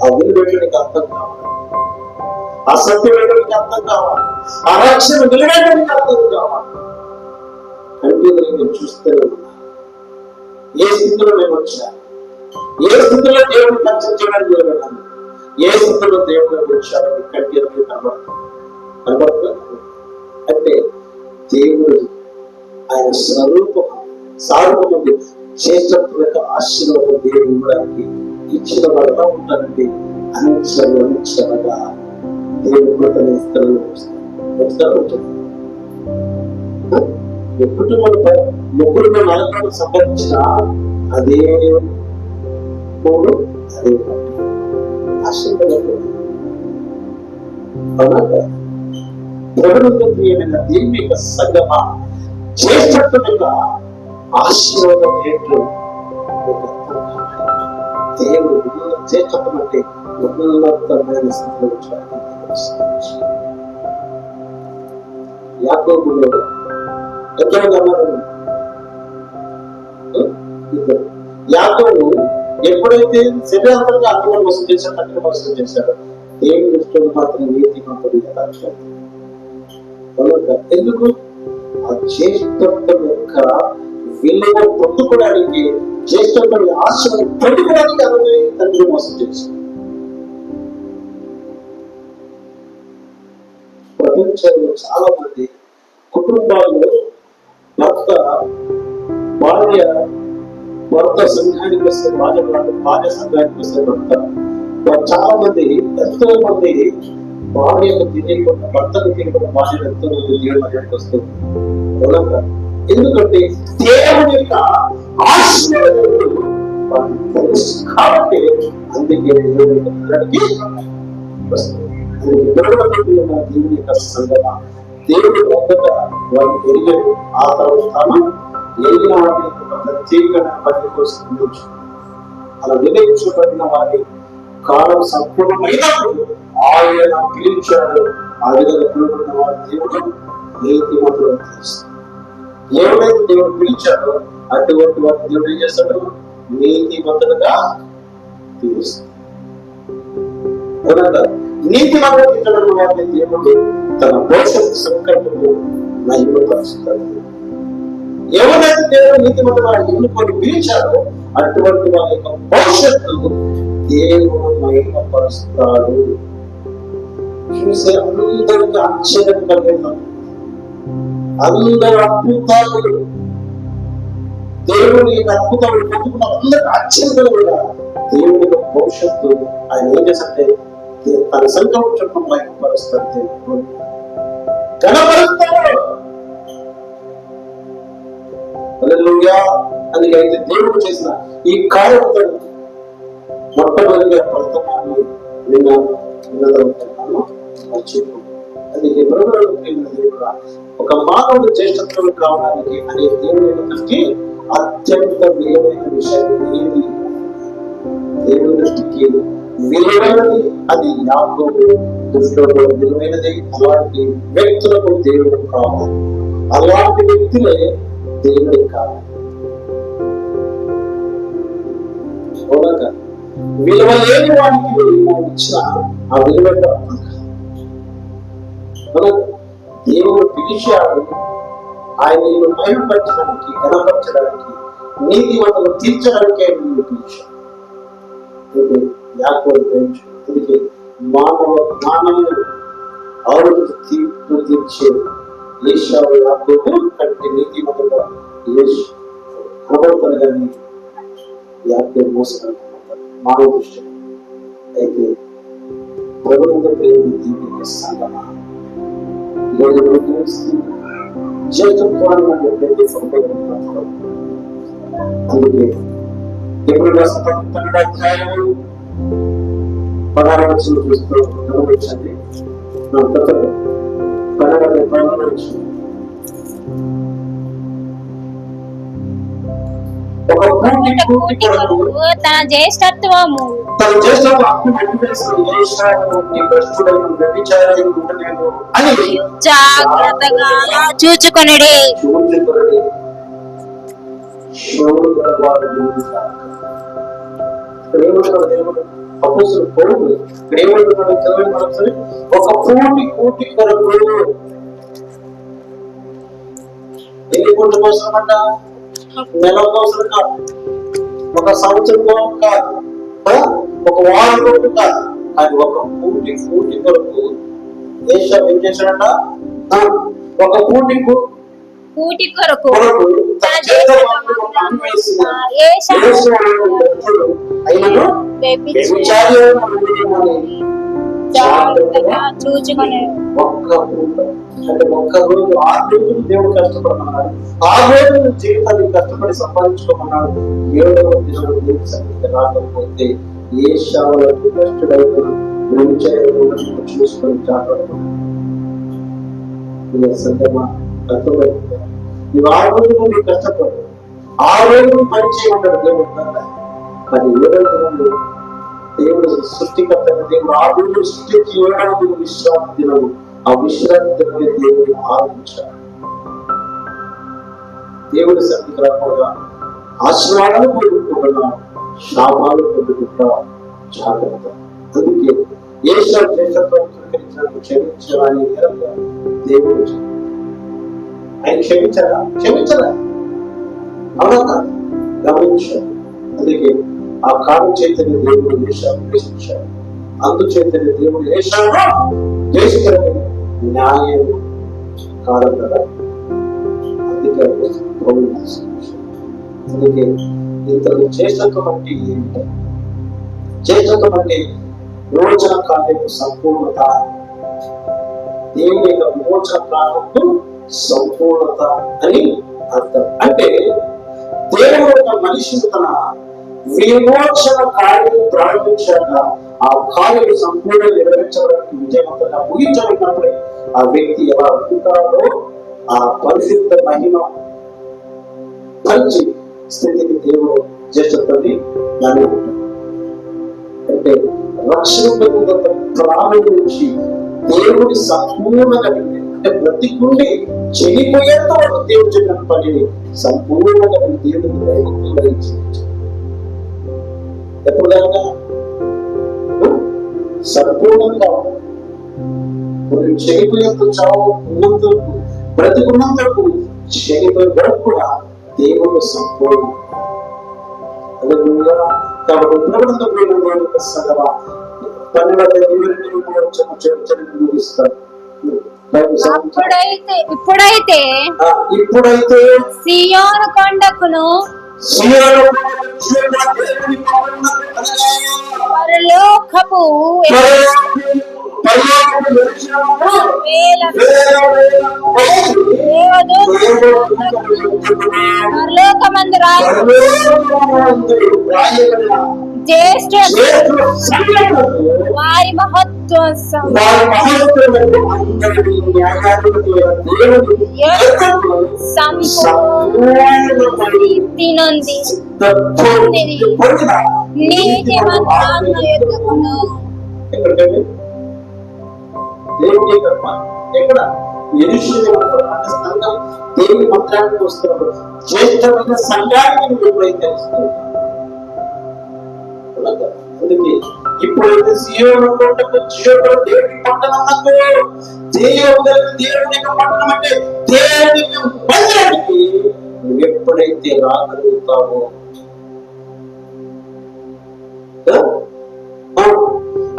ఆ విలువెట్టడానికి అర్థం కావాలి, ఆ సత్యం వేయడానికి అర్థం కావాలి, ఆ రక్షణ నిలబెట్టడానికి అర్థం కావాలి. అంటే నేను చూస్తూనే ఉన్నా, ఏ స్థితిలో నేను వచ్చాను, ఏ స్థితిలో దేవుడు పరిచయం నిలబెట్టాను, ఏ స్థితిలో దేవుడు వచ్చాను కంటి కనబడుతుంది. అంటే దేవుడు ఆయన స్వరూపం సారూపం శ్రేష్టత్వం యొక్క ఆశీర్వాదం దేవుడు ఇవ్వడానికి ఇచ్చిన వాళ్ళగా ఉంటారండి. అనుక్షరగా దేవుడు తన ఇస్తాను కుటుంబంలో ముగ్గురు నలుగురు సంబంధించిన అదే మూడు అదే ఆశీర్వాదం. ప్రియమైన దేవుని యొక్క సంగమా, శ్రేష్టత్వం యొక్క ఆశీర్వాదం ఏంటో దేవుడు శ్రేష్టత్వం అంటే ఉన్నతమైన స్థితిలో యాకోబులో ఎందరో యాకోబు ఎప్పుడైతే శరీరాంతరంగా అన్ని మోసం చేశాడు, అన్ని మోసం చేశాడు, దేవుని దృష్టిలో మాత్రం నీతి మంత్రులు ఎందుకు? ఆ జ్యేష్ఠత్వం యొక్క విలువ పొందుకోవడానికి, జ్యేష్ఠత్వం ఆశను పొందుకోవడానికి అతని తండ్రి మోసం చేశాడు. ప్రపంచంలో చాలా మంది కుటుంబాల్లో భర్త సంఘానికి వస్తే భార్య సంఘానికి వస్తే చాలా మంది, ఎంతో మంది భార్యకు తెలియకుండా, భర్తకు తెలియకుండా భార్యను ఎంతో మంది దేవుడికి వస్తుంది. ఎందుకంటే దేవుని యొక్క ఆశీర్వాదం కాబట్టి అందుకే దేవుడికి వస్తుంది. దేవుని యొక్క సంగమ దేవుడు మొదట వారిని ఎరిగాడు, ఆ తర్వాత ఎరిగిన వారిని ప్రత్యేకమైన పని కోసం అలా నిర్ణయించబడిన వారి కాలం సంపూర్ణమైనప్పుడు ఆయన పిలిచాడు. ఆ విధంగా పిలువబడిన వారి దేవుడు నీతి మంత్రులు తెలుస్తాడు. ఎవరైతే దేవుడు పిలిచాడో అటువంటి వారి దేవుడు ఏం చేస్తాడు? నీతి మంత్రులుగా తీరుస్తాడు. నీతి మంత్రులు వారిని దేవుడు తన భవిష్యత్తు సంకల్పము మహిమపరుస్తాడు. ఎవరైతే దేవుడు నీతి మంత్రులు ఎన్నుకొని పిలిచాడో అటువంటి వారి యొక్క భవిష్యత్తు దేవుడు మహిమపరుస్తాడు. చూసే అందరికీ ఆశ్చర్యం కలిగిస్తాడు. అందరూ అద్భుతాలు, దేవుని అద్భుతాలు పొందుకున్న అందరికి ఆశ్చర్యం కూడా దేవుని యొక్క భవిష్యత్తు ఆయన ఏం చేస్తే తన సంకల్పం చుట్టూ మహిమపరుస్తాడు. దేవుడు కనపరుస్తాడు. అందుకైతే దేవుడు చేసిన ఈ కార్యక్రమం మొట్టమొదటిగా ఫలితాన్ని విన్నదవుతున్నాను. అందుకే దేవుడు ఒక మానవుడు జ్యేష్ఠత్వం కావడానికి అనే దేవుని దృష్టి అత్యంత విలువైన విషయం ఏది? దేవుని దృష్టికి విలువైనది అది యాకోబు దృష్టిలో విలువైనది. అలాంటి వ్యక్తులకు దేవుడు కావాలి, అలాంటి వ్యక్తులే దేవుడి కావాలి. విలువ లేని వాడికి ఇచ్చిన ఆ విలువ దేవుడు పిలిచాడు. ఆయన నిన్ను మహిమపరచడానికి, ఘనపరచడానికి, నీతి మంత్రులు తీర్చడానికి ఆయన నిన్ను పిలిచాడు. యాకోబు ప్రేమించుకు మానవులు ఆరోగ్య తీర్పు తీర్చే ఏశావు యాకోబు కంటే నీతి మంత్రులుగా కనబడతారు. కానీ యాకోబు మోసం మానవ దృష్టి. అయితే ప్రభుత్వ ప్రేమ దీనికి సంగమా అందుకే ఎప్పుడు 12వ అధ్యాయము 16వ వచనం చూస్తూ గమనించండి. 12వ వచనం ఒక కూటి కొరకు తన జ్యేష్ఠత్వము జాగ్రత్తగా చూచుకొనుడి. ఒక కూటి కొరకు ఎన్ని కోట్ల కోసం అంట? నెల కోసం కాదు, ఒక సంవత్సరం కాదు, ఒక వారం కొరకు కాదు, అది ఒక కూటి కొరకు ఏం చేశాడంట? ఒక కూటి కొరకు తన జాగ్రత్తగా చూచుకునే అంటే ఒక్క రోజు 6 రోజులు దేవుడు కష్టపడమన్నాడు, 6 రోజులు జీవితాన్ని కష్టపడి సంపాదించుకోమన్నాడు. 7వ దినం దేవుడి సన్నిధికి రాకపోతే ఏ శావలకు కష్టపడుతూ చూసుకొని జాగ్రత్త. అర్థమైందా? నువ్వు 6 రోజులు నువ్వు కష్టపడు, 6 రోజులు పని చేయమంటాడు దేవుడు కదా. కానీ 7వ దినంలో దేవుడు సృష్టికర్త, దేవుడు 6 రోజులు సృష్టించి 7వ దినం విశ్రాంతి దినము. ఆ విశ్రాంతి దినమే దేవుడు ఆరంభించాడు. దేవుడి సన్నిధికి రాకుండా ఆశీర్వాదాలు పొందుకుంటున్నా, శాపాలు పొందుకుంటా జాగ్రత్త. అందుకే ఏసావు చేసినప్పుడు క్షమించాలని దేవుడు ఆయన క్షమించారా? క్షమించరా? అవునా? గమనించాడు. అందుకే ఆ కారు చైతన్య దేవుడు ఏసావు ప్రశ్నించాడు. అందుచేతనే దేవుడు ఏసావు దేశకరమైన న్యాయం కాదు కదా. అందుకే ఇంతకు చేసత్వం అంటే ఏంటి? చేసత్వం అంటే విమోచన కార్యపు సంపూర్ణత. దేవుని యొక్క విమోచన కార్యపు సంపూర్ణత అని అర్థం. అంటే దేవుడు ఒక మనిషిని తన విమోచన కార్యం ప్రారంభించాక ఆ కార్యం సంపూర్ణ నెరవేర్చడానికి విజయవంతంగా ముగించబడినప్పుడే ఆ వ్యక్తి ఎలా ఉంటాడో ఆ పరిశుద్ధ మహిమ మంచి స్థితికి దేవుడు చేస్తుంది. దాని అంటే రక్షణ ప్రాణం నుంచి దేవుడి సంపూర్ణంగా అంటే బ్రతికుండి చనిపోయేంత వరకు దేవుడు చెప్పిన పనిని సంపూర్ణంగా దేవుడికి దైవత్వంగా ఇచ్చింది. ఎప్పుడు దాకా సంపూర్ణంగా చనిపోయేంత చావు ఉన్నంత బ్రతికున్నంతకు చనిపోయే వరకు కూడా దేవుడు సంపూర్ణం. కాబట్టి దేవుడు సగవ 12 ముగిస్తారు. ఇప్పుడైతే సియోను కొండకును పరలోకపు పరలోకమందు జ్యేష్ఠ వారి మహత్వం నీతి మంత్రాలను ఎత్తుకును. ఎక్కడ దేవుని మంత్రానికి వస్తున్నప్పుడు జ్యేష్ఠమైన సంఘానికి ఎప్పుడైతే అందుకే ఇప్పుడైతే సీయోను కొండకు దేవుడి పట్టణం దేవుని పట్టణం అంటే దేవుని మందిరానికి నువ్వు ఎప్పుడైతే రాగలుగుతావో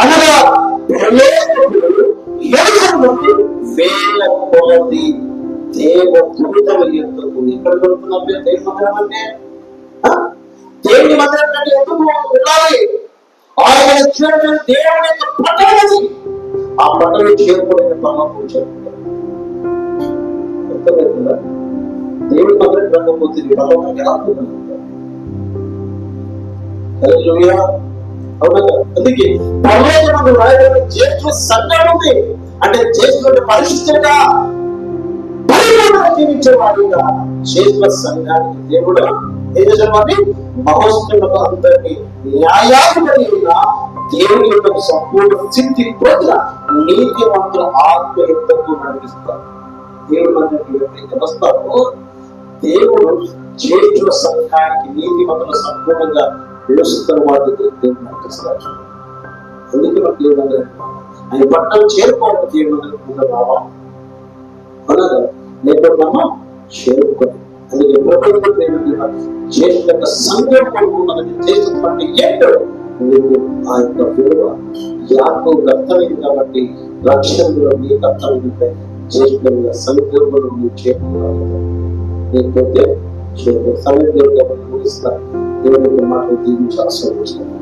అనగా వేల కొలది దేవ దూతలు ఎందుకు ఎక్కడ దొరుకుతున్నప్పుడు దేవుని మందిరం అంటే దేవుని మందిరం అంటే ఎందుకు వెళ్ళాలి? ఆయన దేవుని యొక్క పట్టణం, ఆ పట్టణం చేరుకునే పనులు చేరుకుంటారు. దేవుని మందిరం రాకపోతే పనులు ఎలా అందుకే పర్వతం రాయడానికి జ్యేష్ఠ సంఘం ఉంది. అంటే జ్యేష్ఠుడు పరిశుద్ధంగా పరిపూర్ణంగా జీవించేవాడుగా జ్యేష్ఠ సంఘానికి దేవుడు ఏం చేసేవాడిని మహోత్సవులకు అందరినీ న్యాయాధిపతి దేవుని యొక్క సంపూర్ణ స్థితి పొందిన నీతివంతుల ఆత్మయుక్తకు నడిపిస్తారు. దేవుడు మనకి ఎప్పుడైతే వస్తారో దేవుడు జ్యేష్ఠుల సంఘానికి నీతివంతుల సంపూర్ణంగా విలుస్తున్న వాటి దేవుడు నడిపిస్తారు. అందుకే మనకి ఏమన్నా ఆయన పట్టణం చేరుకోవడం దేవుడు రావాలి అనగా లేకపోతే చేరుకోవాలి. అందుకే జ్యేష్ఠ యొక్క సంఘం పడుకున్నది చేస్తున్నటువంటి ఏంటో నీకు ఆ యొక్క విలువ యాకోబు అర్థమైంది కాబట్టి రక్షణలో నీకు అర్థమైంది. జ్యేష్ఠుల సంఘంలో నువ్వు చేరుకోవాలి. లేకపోతే సమయం దేవుడికి ముగిస్తా దేవుడి మాటలు దీవించి ఆశీర్వదిస్తాను.